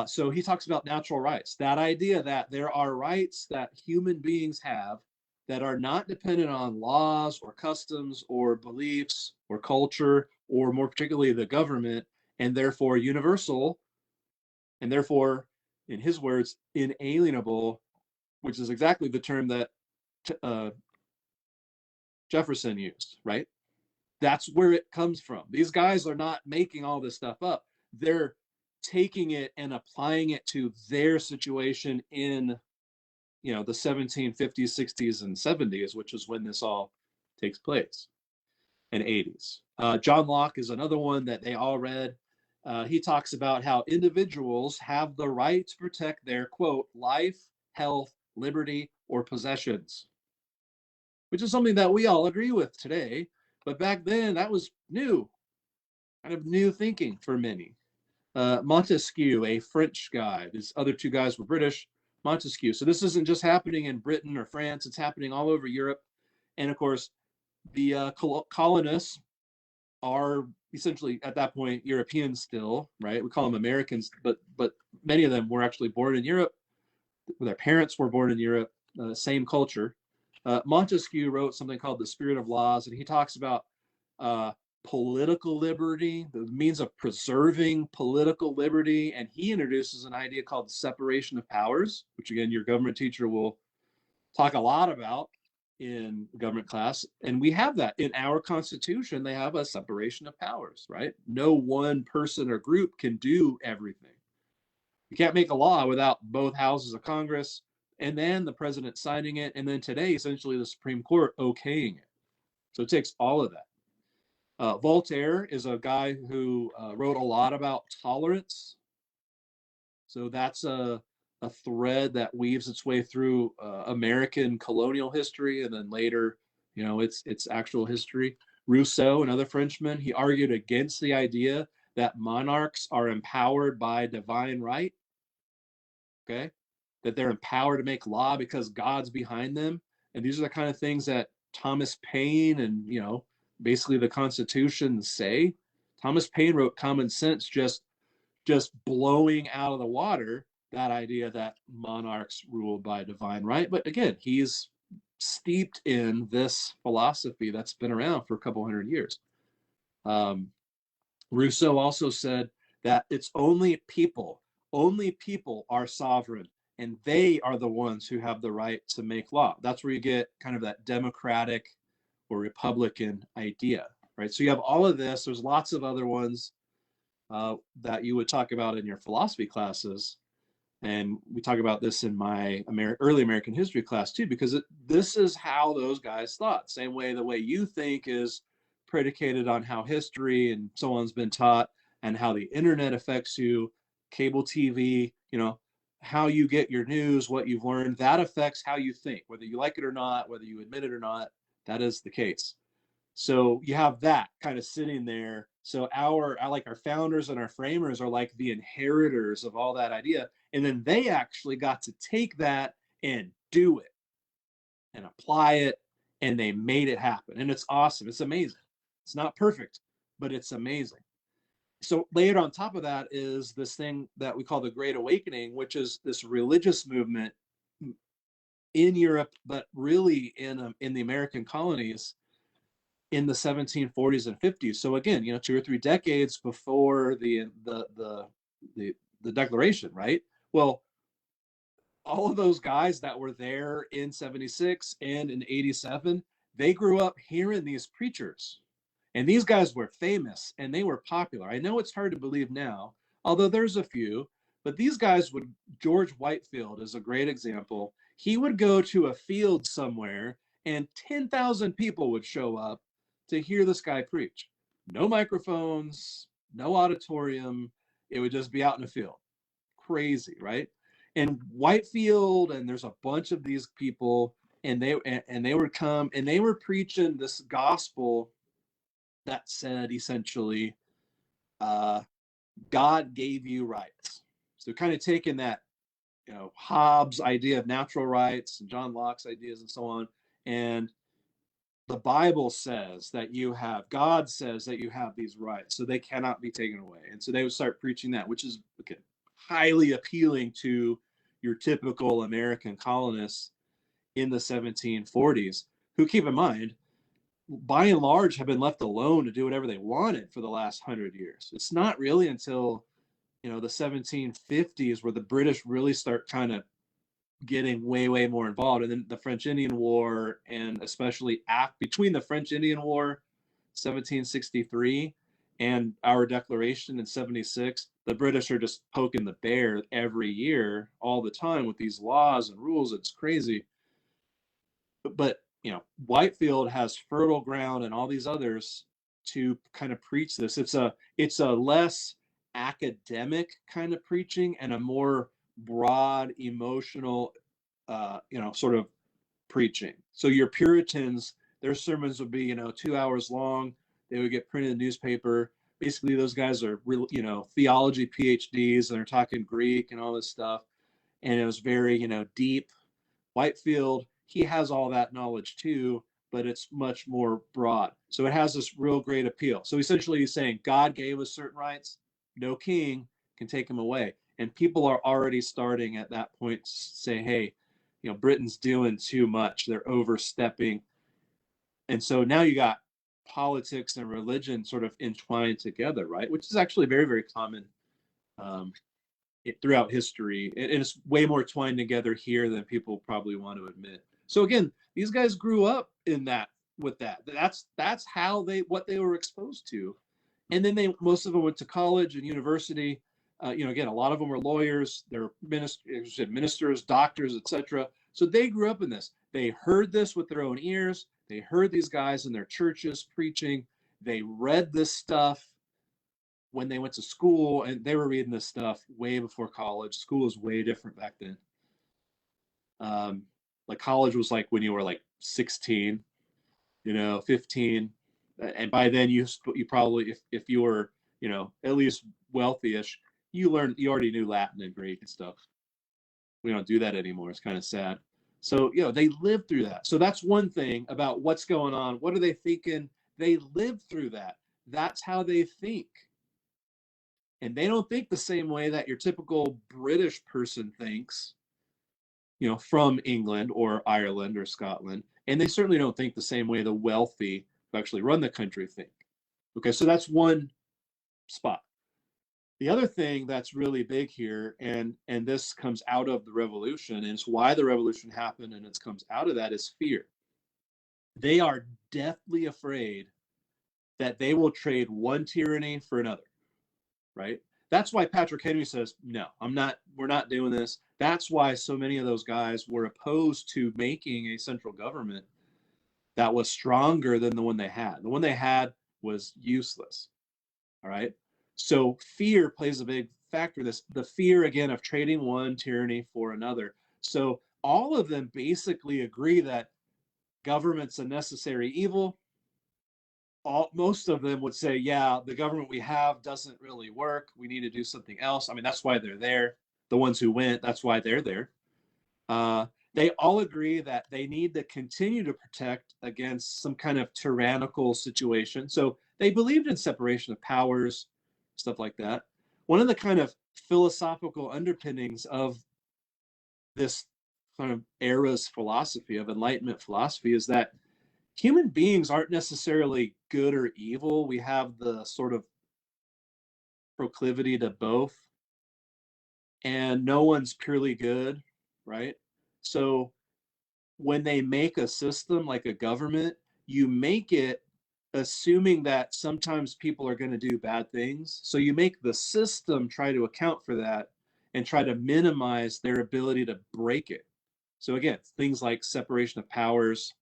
So he talks about natural rights, that idea that there are rights that human beings have that are not dependent on laws or customs or beliefs or culture, or more particularly the government, and therefore universal, and therefore, in his words, inalienable, which is exactly the term that uh, Jefferson used, right? That's where it comes from. These guys are not making all this stuff up. They're taking it and applying it to their situation in, the 1750s, 60s, and 70s, which is when this all takes place, and 80s. John Locke is another one that they all read. He talks about how individuals have the right to protect their, quote, life, health, liberty, or possessions, which is something that we all agree with today. But back then, that was new, kind of new thinking for many. Montesquieu, a French guy. These other two guys were British. Montesquieu. So this isn't just happening in Britain or France. It's happening all over Europe. And of course, the colonists are essentially at that point Europeans still, right? We call them Americans, but many of them were actually born in Europe. Their parents were born in Europe. Same culture. Montesquieu wrote something called The Spirit of Laws, and he talks about political liberty, the means of preserving political liberty, and he introduces an idea called separation of powers, which again, your government teacher will talk a lot about in government class. And we have that in our Constitution. They have a separation of powers, right? No one person or group can do everything. You can't make a law without both houses of Congress and then the president signing it, and then today, essentially, the Supreme Court okaying it. So it takes all of that. Voltaire is a guy who wrote a lot about tolerance. So that's a thread that weaves its way through American colonial history, and then later, its actual history. Rousseau, another Frenchman, he argued against the idea that monarchs are empowered by divine right. Okay, that they're empowered to make law because God's behind them, and these are the kind of things that Thomas Paine and basically the Constitution say. Thomas Paine wrote Common Sense, just blowing out of the water that idea that monarchs rule by divine right. But again, he's steeped in this philosophy that's been around for a couple hundred years. Rousseau also said that it's only people are sovereign, and they are the ones who have the right to make law. That's where you get kind of that democratic or Republican idea, right? So you have all of this. There's lots of other ones that you would talk about in your philosophy classes. And we talk about this in my early American history class too, because this is how those guys thought. Same way the way you think is predicated on how history and so on's been taught, and how the internet affects you, cable TV, how you get your news, what you've learned, that affects how you think, whether you like it or not, whether you admit it or not. That is the case. So you have that kind of sitting there. So our founders and our framers are like the inheritors of all that idea. And then they actually got to take that and do it and apply it, and they made it happen. And it's awesome. It's amazing. It's not perfect, but it's amazing. So layered on top of that is this thing that we call the Great Awakening, which is this religious movement in Europe, but really in the American colonies in the 1740s and 50s. So again, 2 or 3 decades before the Declaration, right? Well, all of those guys that were there in 76 and in 87, they grew up hearing these preachers. And these guys were famous and they were popular. I know it's hard to believe now, although there's a few, but these guys George Whitefield is a great example. He would go to a field somewhere and 10,000 people would show up to hear this guy preach. No microphones, no auditorium. It would just be out in a field. Crazy, right? And Whitefield, and there's a bunch of these people, and they would come and they were preaching this gospel that said essentially, God gave you rights. So kind of taking that Hobbes' idea of natural rights and John Locke's ideas and so on. And the Bible says that God says that you have these rights, so they cannot be taken away. And so they would start preaching that, which is highly appealing to your typical American colonists in the 1740s, who, keep in mind, by and large have been left alone to do whatever they wanted for the last 100 years. It's not really until the 1750s where the British really start kind of getting way more involved. And then the French Indian War, and especially between the French Indian War 1763 and our declaration in 76, the British are just poking the bear every year all the time with these laws and rules. It's crazy. But Whitefield has fertile ground and all these others to kind of preach this. It's a less academic kind of preaching and a more broad, emotional, sort of preaching. So your Puritans, their sermons would be 2 hours long. They would get printed in the newspaper. Basically, those guys are real, theology PhDs, and they're talking Greek and all this stuff. And it was very, deep. Whitefield, he has all that knowledge too, but it's much more broad. So it has this real great appeal. So essentially he's saying God gave us certain rights. No king can take them away. And people are already starting at that point to say, hey, Britain's doing too much. They're overstepping. And so now you got politics and religion sort of entwined together, right? Which is actually very, very common throughout history. And it's way more twined together here than people probably want to admit. So again, these guys grew up with that. That's what they were exposed to. And then most of them went to college and university. Again, a lot of them were lawyers. They're ministers, doctors, etc. So they grew up in this. They heard this with their own ears. They heard these guys in their churches preaching. They read this stuff when they went to school, and they were reading this stuff way before college. School was way different back then. Like college was like when you were like 16, 15, and by then you probably, if you were, at least wealthy-ish, you already knew Latin and Greek and stuff. We don't do that anymore. It's kind of sad. So, they lived through that. So that's one thing about what's going on. What are they thinking? They lived through that. That's how they think. And they don't think the same way that your typical British person thinks, from England or Ireland or Scotland. And they certainly don't think the same way the wealthy who actually run the country think. Okay, so that's one spot. The other thing that's really big here, and this comes out of the revolution, and it's why the revolution happened, and it comes out of that, is fear. They are deathly afraid that they will trade one tyranny for another, right? That's why Patrick Henry says, no, we're not doing this. That's why so many of those guys were opposed to making a central government that was stronger than the one they had. The one they had was useless. All right. So fear plays a big factor. The fear, again, of trading one tyranny for another. So all of them basically agree that government's a necessary evil. Most of them would say, yeah, the government we have doesn't really work. We need to do something else. I mean, that's why they're there. The ones who went, that's why they're there. They all agree that they need to continue to protect against some kind of tyrannical situation. So they believed in separation of powers, stuff like that. One of the kind of philosophical underpinnings of this kind of era's philosophy, of Enlightenment philosophy, is that human beings aren't necessarily good or evil. We have the sort of proclivity to both, and no one's purely good, right? So when they make a system like a government, you make it assuming that sometimes people are going to do bad things. So you make the system try to account for that and try to minimize their ability to break it. So again, things like separation of powers,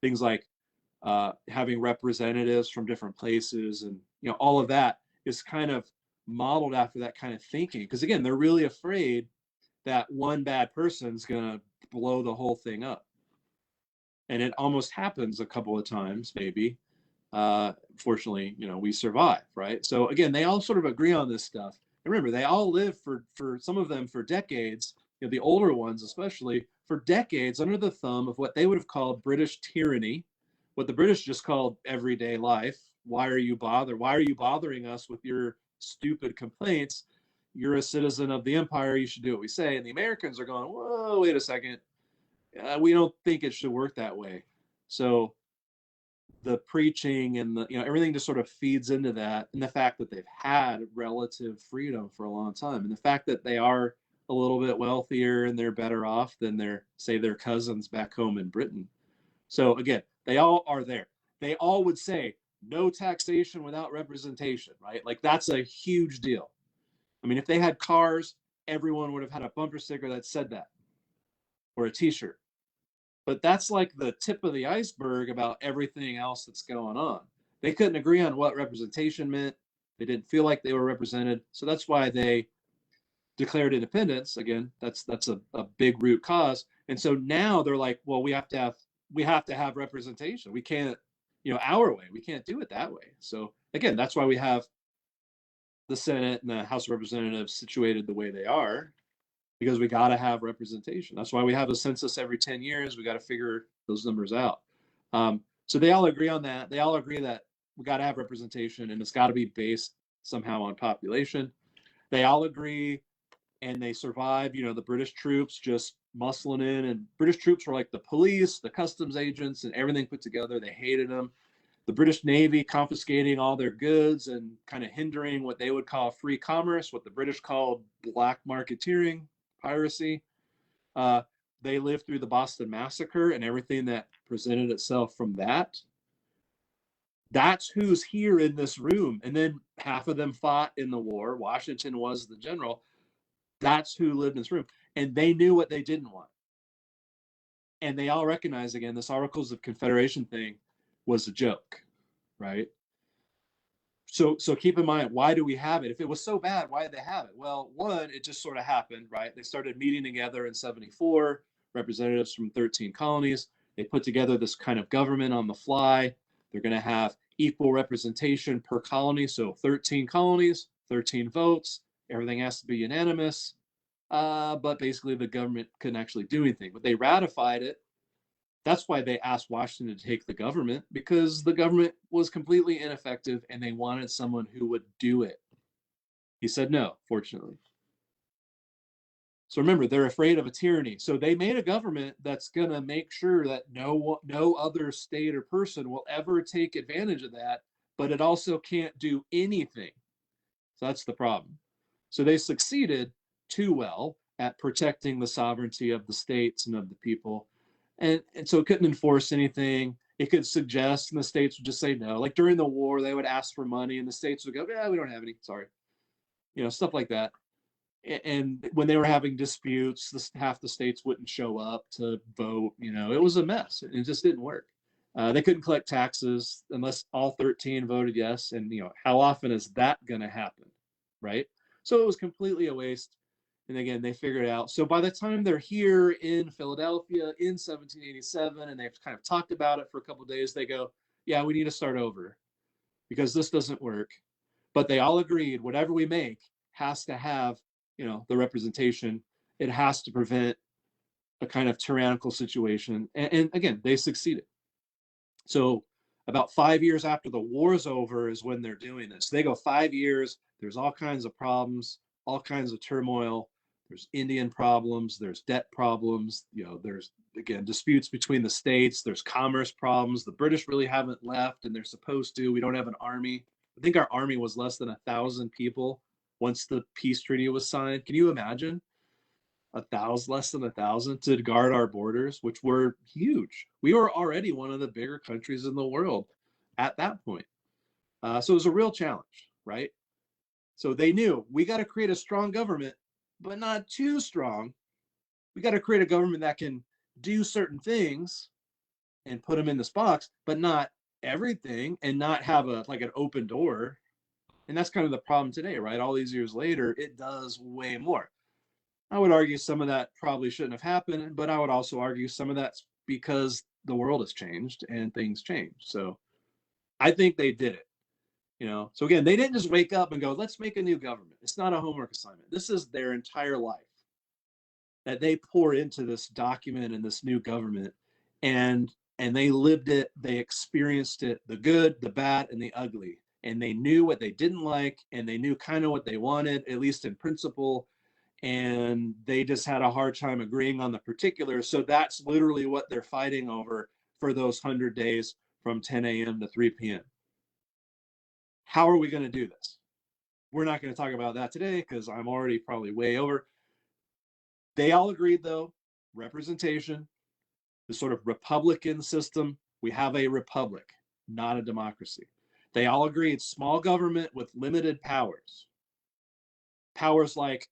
things like having representatives from different places, and all of that is kind of modeled after that kind of thinking. Because again, they're really afraid that one bad person's going to blow the whole thing up. And it almost happens a couple of times, maybe. Fortunately, we survive, right? So again, they all sort of agree on this stuff. And remember, they all lived for some of them for decades the older ones especially, for decades under the thumb of what they would have called British tyranny, what the British just called everyday life. Why are you bothering us with your stupid complaints? You're a citizen of the empire. You should do what we say. And the Americans are going, whoa, wait a second. We don't think it should work that way. So the preaching and the everything just sort of feeds into that, and the fact that they've had relative freedom for a long time, and the fact that they are a little bit wealthier and they're better off than their cousins back home in Britain. So again, they all are there. They all would say no taxation without representation, right? Like that's a huge deal. I mean, if they had cars, everyone would have had a bumper sticker that said that, or a t-shirt. But that's like the tip of the iceberg about everything else that's going on. They couldn't agree on what representation meant. They didn't feel like they were represented. So that's why they declared independence. Again, that's a big root cause. And so now they're like, well, we have to have representation. We can't, our way. We can't do it that way. So again, that's why we have the Senate and the House of Representatives situated the way they are, because we got to have representation. That's why we have a census every 10 years. We got to figure those numbers out. So they all agree on that. They all agree that we got to have representation, and it's got to be based somehow on population. They all agree, and they survive, the British troops just muscling in, and British troops were like the police, the customs agents, and everything put together. They hated them. The British Navy confiscating all their goods and kind of hindering what they would call free commerce, what the British called black marketeering, piracy. They lived through the Boston Massacre and everything that presented itself from that. That's who's here in this room. And then half of them fought in the war. Washington was the general. That's who lived in this room. And they knew what they didn't want. And they all recognize, again, this Articles of Confederation thing was a joke, right? So keep in mind, why do we have it? If it was so bad, why did they have it? Well, one, it just sort of happened, right? They started meeting together in 74, representatives from 13 colonies. They put together this kind of government on the fly. They're going to have equal representation per colony. So 13 colonies, 13 votes. Everything has to be unanimous. But basically the government couldn't actually do anything. But they ratified it. That's why they asked Washington to take the government, because the government was completely ineffective and they wanted someone who would do it. He said no, fortunately. So remember, they're afraid of a tyranny. So they made a government that's going to make sure that no other state or person will ever take advantage of that, but it also can't do anything. So that's the problem. So they succeeded too well at protecting the sovereignty of the states and of the people. And so it couldn't enforce anything. It could suggest, and the states would just say no. Like during the war, they would ask for money, and the states would go, "Yeah, we don't have any. Sorry," stuff like that. And when they were having disputes, half the states wouldn't show up to vote. It was a mess. It just didn't work. They couldn't collect taxes unless all 13 voted yes. And how often is that going to happen, right? So it was completely a waste. And again, they figured it out. So by the time they're here in Philadelphia in 1787, and they've kind of talked about it for a couple of days, they go, yeah, we need to start over because this doesn't work. But they all agreed, whatever we make has to have, the representation. It has to prevent a kind of tyrannical situation. And again, they succeeded. So about 5 years after the war's over is when they're doing this. They go 5 years. There's all kinds of problems, all kinds of turmoil. There's Indian problems, there's debt problems, there's, again, disputes between the states, there's commerce problems. The British really haven't left, and they're supposed to. We don't have an army. I think our army was less than 1,000 people once the peace treaty was signed. Can you imagine? Less than 1,000 to guard our borders, which were huge. We were already one of the bigger countries in the world at that point. So it was a real challenge, right? So they knew we got to create a strong government, but not too strong. We got to create a government that can do certain things and put them in this box, but not everything, and not have like an open door. And that's kind of the problem today, right? All these years later, it does way more. I would argue some of that probably shouldn't have happened, but I would also argue some of that's because the world has changed and things change. So I think they did it. So again, they didn't just wake up and go, let's make a new government. It's not a homework assignment. This is their entire life. that they pour into this document and this new government, and they lived it, they experienced it, the good, the bad, and the ugly, and they knew what they didn't like, and they knew kind of what they wanted, at least in principle, and they just had a hard time agreeing on the particulars. So that's literally what they're fighting over for those 100 days from 10 a.m. to 3 p.m. How are we going to do this? We're not going to talk about that today because I'm already probably way over. They all agreed, though, representation, the sort of Republican system. We have a republic, not a democracy. They all agreed small government with limited powers. Powers like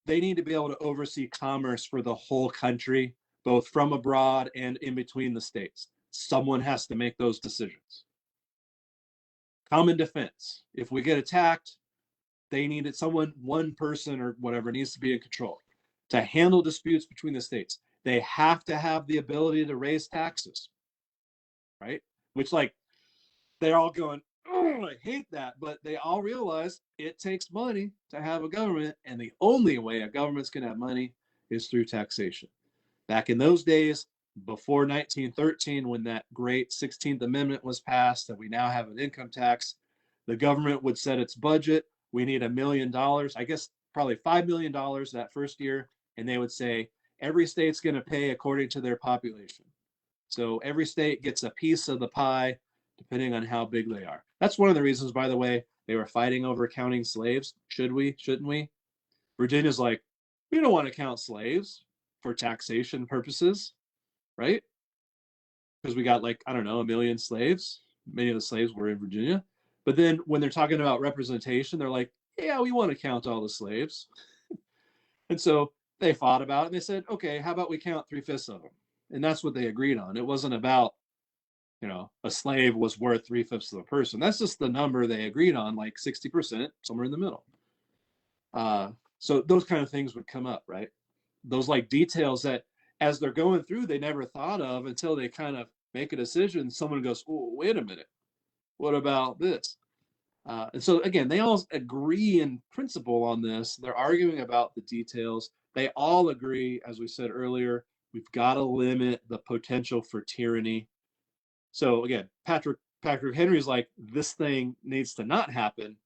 they need to be able to oversee commerce for the whole country, both from abroad and in between the states. Someone has to make those decisions. Common defense. If we get attacked, they needed someone, one person or whatever needs to be in control to handle disputes between the states. They have to have the ability to raise taxes, right? Which, like, they're all going, oh, I hate that. But they all realize it takes money to have a government. And the only way a government's going to have money is through taxation. Back in those days, before 1913, when that great 16th Amendment was passed and we now have an income tax, the government would set its budget. We need $1 million, I guess probably $5 million that first year. And they would say, every state's going to pay according to their population. So every state gets a piece of the pie, depending on how big they are. That's one of the reasons, by the way, they were fighting over counting slaves. Should we? Shouldn't we? Virginia's like, we don't want to count slaves for taxation purposes, right? Because we got, like, I don't know, 1 million slaves. Many of the slaves were in Virginia. But then when they're talking about representation, they're like, yeah, we want to count all the slaves. And so they fought about it and they said, okay, how about we count 3/5 of them? And that's what they agreed on. It wasn't about, a slave was worth 3/5 of a person. That's just the number they agreed on, like 60%, somewhere in the middle. So those kind of things would come up, right? Those, like, details that as they're going through, they never thought of until they kind of make a decision. Someone goes, oh, wait a minute. What about this? And so, again, they all agree in principle on this. They're arguing about the details. They all agree, as we said earlier, we've got to limit the potential for tyranny. So, again, Patrick Henry's like, this thing needs to not happen.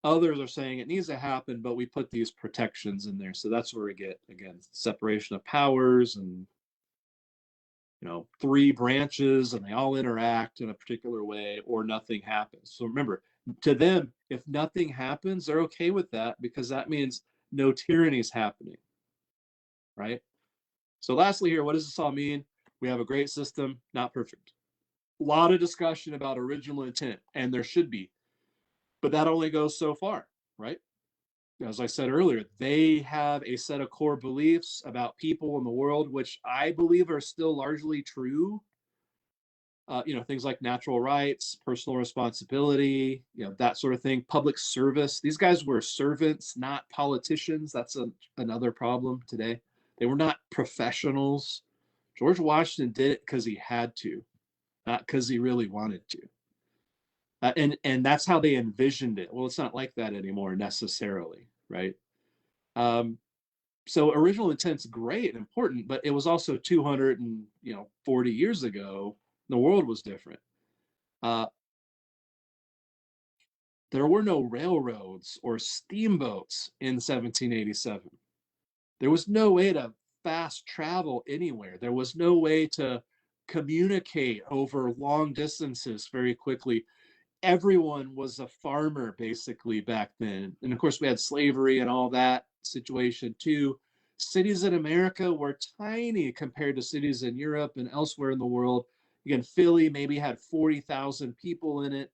Others are saying it needs to happen, but we put these protections in there. So that's where we get, again, separation of powers and, 3 branches, and they all interact in a particular way, or nothing happens. So remember, to them, if nothing happens, they're okay with that because that means no tyranny is happening, right? So lastly here, what does this all mean? We have a great system, not perfect. A lot of discussion about original intent, and there should be, but that only goes so far, right? As I said earlier, they have a set of core beliefs about people in the world, which I believe are still largely true. Things like natural rights, personal responsibility, that sort of thing, public service. These guys were servants, not politicians. That's another problem today. They were not professionals. George Washington did it because he had to, not because he really wanted to. And that's how they envisioned it. Well, it's not like that anymore necessarily, right? So original intent's great and important, but it was also 240 years ago. The world was different. There were no railroads or steamboats in 1787. There was no way to fast travel anywhere. There was no way to communicate over long distances very quickly. Everyone was a farmer basically back then. And of course, we had slavery and all that situation too. Cities in America were tiny compared to cities in Europe and elsewhere in the world. Again, Philly maybe had 40,000 people in it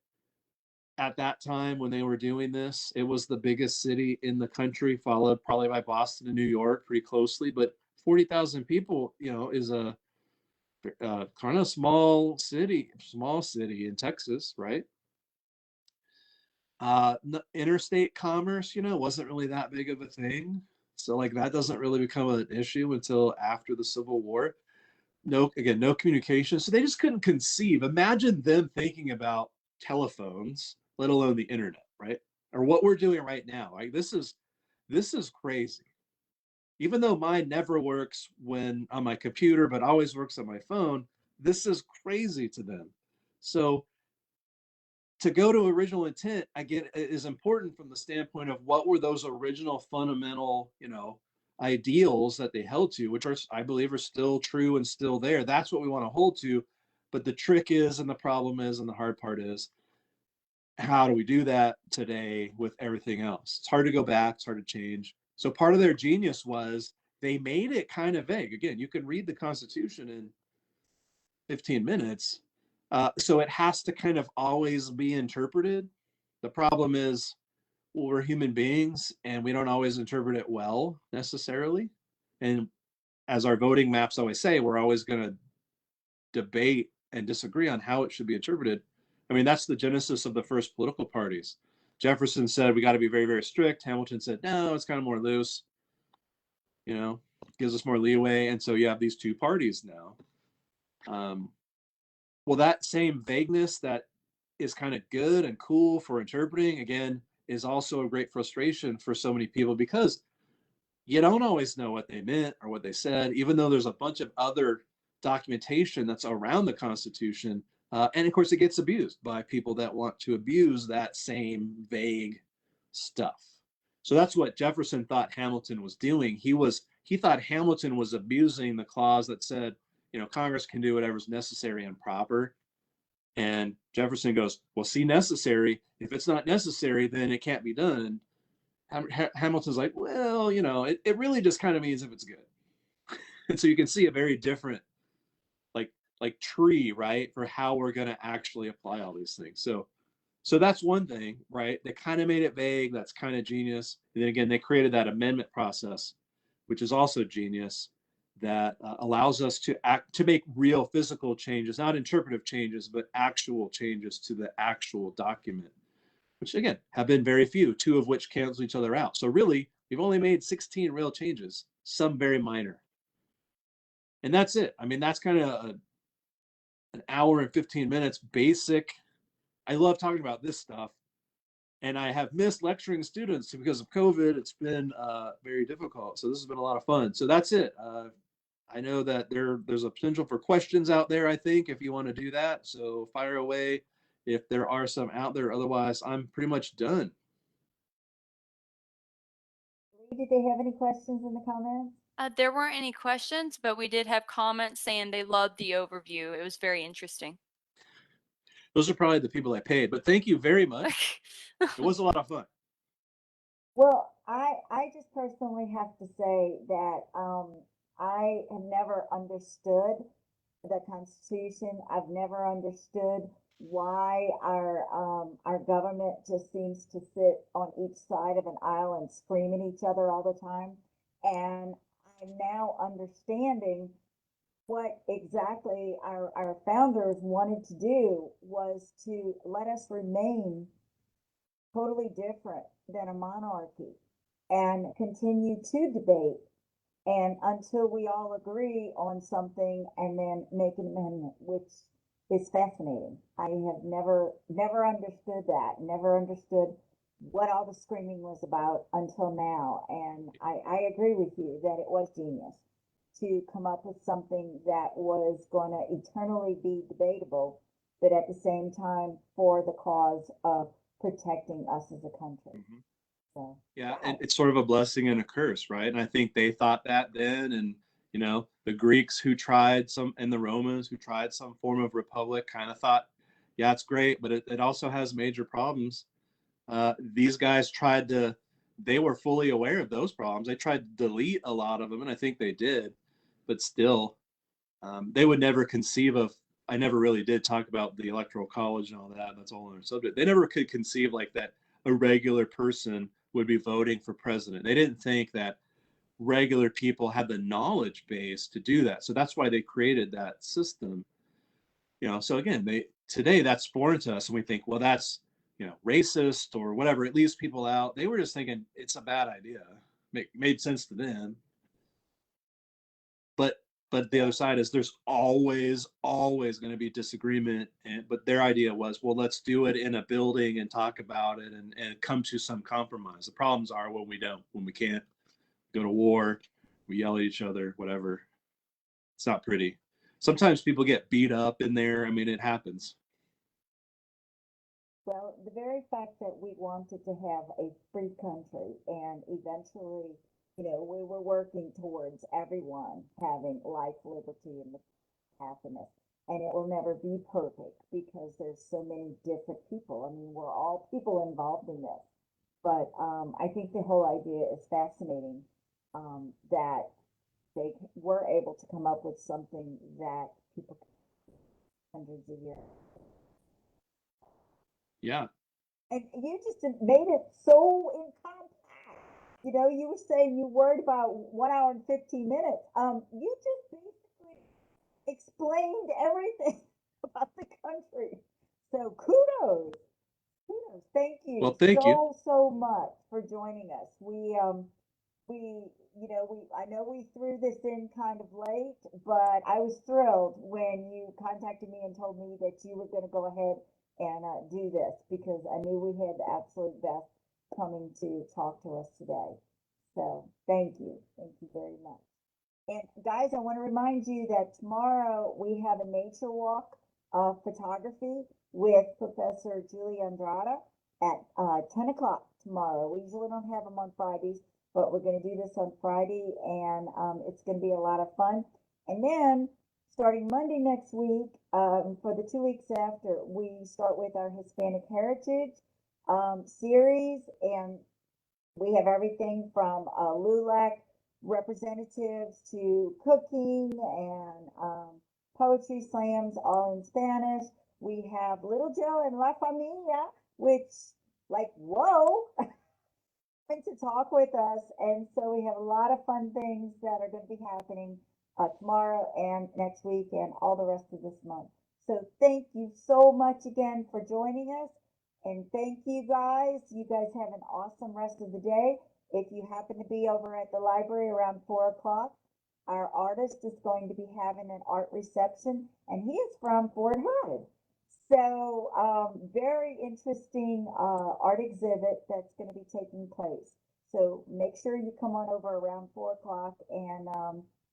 at that time when they were doing this. It was the biggest city in the country, followed probably by Boston and New York pretty closely. But 40,000 people, is a kind of small city in Texas, right? Interstate commerce, wasn't really that big of a thing. So, like, that doesn't really become an issue until after the Civil War. No communication. So they just couldn't conceive. Imagine them thinking about telephones, let alone the internet, right? Or what we're doing right now. Like, this is crazy. even though mine never works when on my computer, but always works on my phone, this is crazy to them. So to go to original intent, again, is important from the standpoint of what were those original fundamental, ideals that they held to, which are, I believe, are still true and still there. That's what we want to hold to. But the trick is, and the problem is, and the hard part is, how do we do that today with everything else? It's hard to go back, it's hard to change. So part of their genius was they made it kind of vague. Again, you can read the Constitution in 15 minutes. So it has to kind of always be interpreted. The problem is, well, we're human beings and we don't always interpret it well necessarily. And as our voting maps always say, we're always going to debate and disagree on how it should be interpreted. I mean, that's the genesis of the first political parties. Jefferson said we got to be very, very strict. Hamilton said, no, it's kind of more loose, gives us more leeway. And so you have these two parties now. Well, that same vagueness that is kind of good and cool for interpreting, again, is also a great frustration for so many people because you don't always know what they meant or what they said, even though there's a bunch of other documentation that's around the Constitution. And of course, it gets abused by people that want to abuse that same vague stuff. So that's what Jefferson thought Hamilton was doing. He thought Hamilton was abusing the clause that said, Congress can do whatever's necessary and proper. And Jefferson goes, well, see, necessary. If it's not necessary, then it can't be done. Hamilton's like, well, it really just kind of means if it's good. And so you can see a very different, like tree, right, for how we're going to actually apply all these things. So that's one thing, right? They kind of made it vague. That's kind of genius. And then again, they created that amendment process, which is also genius, that allows us to make real physical changes, not interpretive changes, but actual changes to the actual document, which again have been very few, two of which cancel each other out. So really, we've only made 16 real changes, some very minor. And that's it. I mean, that's kind of an hour and 15 minutes basic. I love talking about this stuff. And I have missed lecturing students because of COVID. It's been very difficult. So this has been a lot of fun. So that's it. I know that there's a potential for questions out there, I think, if you want to do that. So fire away if there are some out there. Otherwise, I'm pretty much done. Did they have any questions in the comments? There weren't any questions, but we did have comments saying they loved the overview. It was very interesting. Those are probably the people I paid, but thank you very much. It was a lot of fun. Well, I just personally have to say that I have never understood the Constitution. I've never understood why our government just seems to sit on each side of an aisle and scream at each other all the time. And I'm now understanding what exactly our founders wanted to do was to let us remain totally different than a monarchy and continue to debate and until we all agree on something and then make an amendment, which is fascinating. I have never understood that, never understood what all the screaming was about until now. And I agree with you that it was genius to come up with something that was going to eternally be debatable, but at the same time for the cause of protecting us as a country. Mm-hmm. So, yeah, and it's sort of a blessing and a curse, right? And I think they thought that then, and the Greeks who tried some, and the Romans who tried some form of republic kind of thought, yeah, it's great, but it also has major problems. These guys they were fully aware of those problems. They tried to delete a lot of them, and I think they did, but still, they would never conceive of, I never really did talk about the Electoral College and all that. That's a whole other subject. They never could conceive like that a regular person would be voting for president. They didn't think that regular people had the knowledge base to do that. So that's why they created that system. So again, today that's foreign to us, and we think, well, that's racist or whatever. It leaves people out. They were just thinking it's a bad idea. Made sense to them. But the other side is there's always going to be disagreement. But their idea was, well, let's do it in a building and talk about it, and, come to some compromise. The problems are when we can't, go to war, We yell at each other, whatever. It's not pretty. Sometimes people get beat up in there. I mean, it happens. Well, the very fact that we wanted to have a free country and eventually, we were working towards everyone having life, liberty, and happiness. And it will never be perfect because there's so many different people. I mean, we're all people involved in this. But I think the whole idea is fascinating, that they were able to come up with something that people hundreds of years. Yeah. And you just made it so compact. You were saying you worried about 1 hour and 15 minutes. You just basically explained everything about the country. So kudos. Kudos. Thank you Well, thank you. so much for joining us. I know we threw this in kind of late, but I was thrilled when you contacted me and told me that you were going to go ahead and do this because I knew we had the absolute best coming to talk to us today. So thank you. Thank you very much. And guys, I want to remind you that tomorrow we have a nature walk of photography with Professor Julie Andrada at 10 o'clock tomorrow. We usually don't have them on Fridays, but we're going to do this on Friday, and it's going to be a lot of fun. And then starting Monday next week, for the 2 weeks after, we start with our Hispanic Heritage series, and we have everything from LULAC representatives to cooking and poetry slams, all in Spanish. We have Little Joe and La Familia, which, like, whoa, to talk with us. And so we have a lot of fun things that are going to be happening tomorrow and next week and all the rest of this month. So thank you so much again for joining us. And thank you guys. You guys have an awesome rest of the day. If you happen to be over at the library around 4 o'clock, our artist is going to be having an art reception, and he is from Fort Hood. So, very interesting art exhibit that's going to be taking place. So make sure you come on over around 4 o'clock and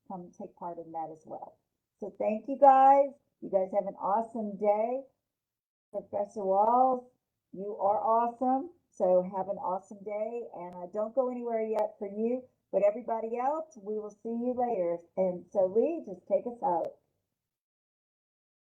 come take part in that as well. So thank you guys. You guys have an awesome day. Professor Walls, you are awesome. So have an awesome day, and don't go anywhere yet for you. But everybody else, we will see you later. And so Lee, just take us out.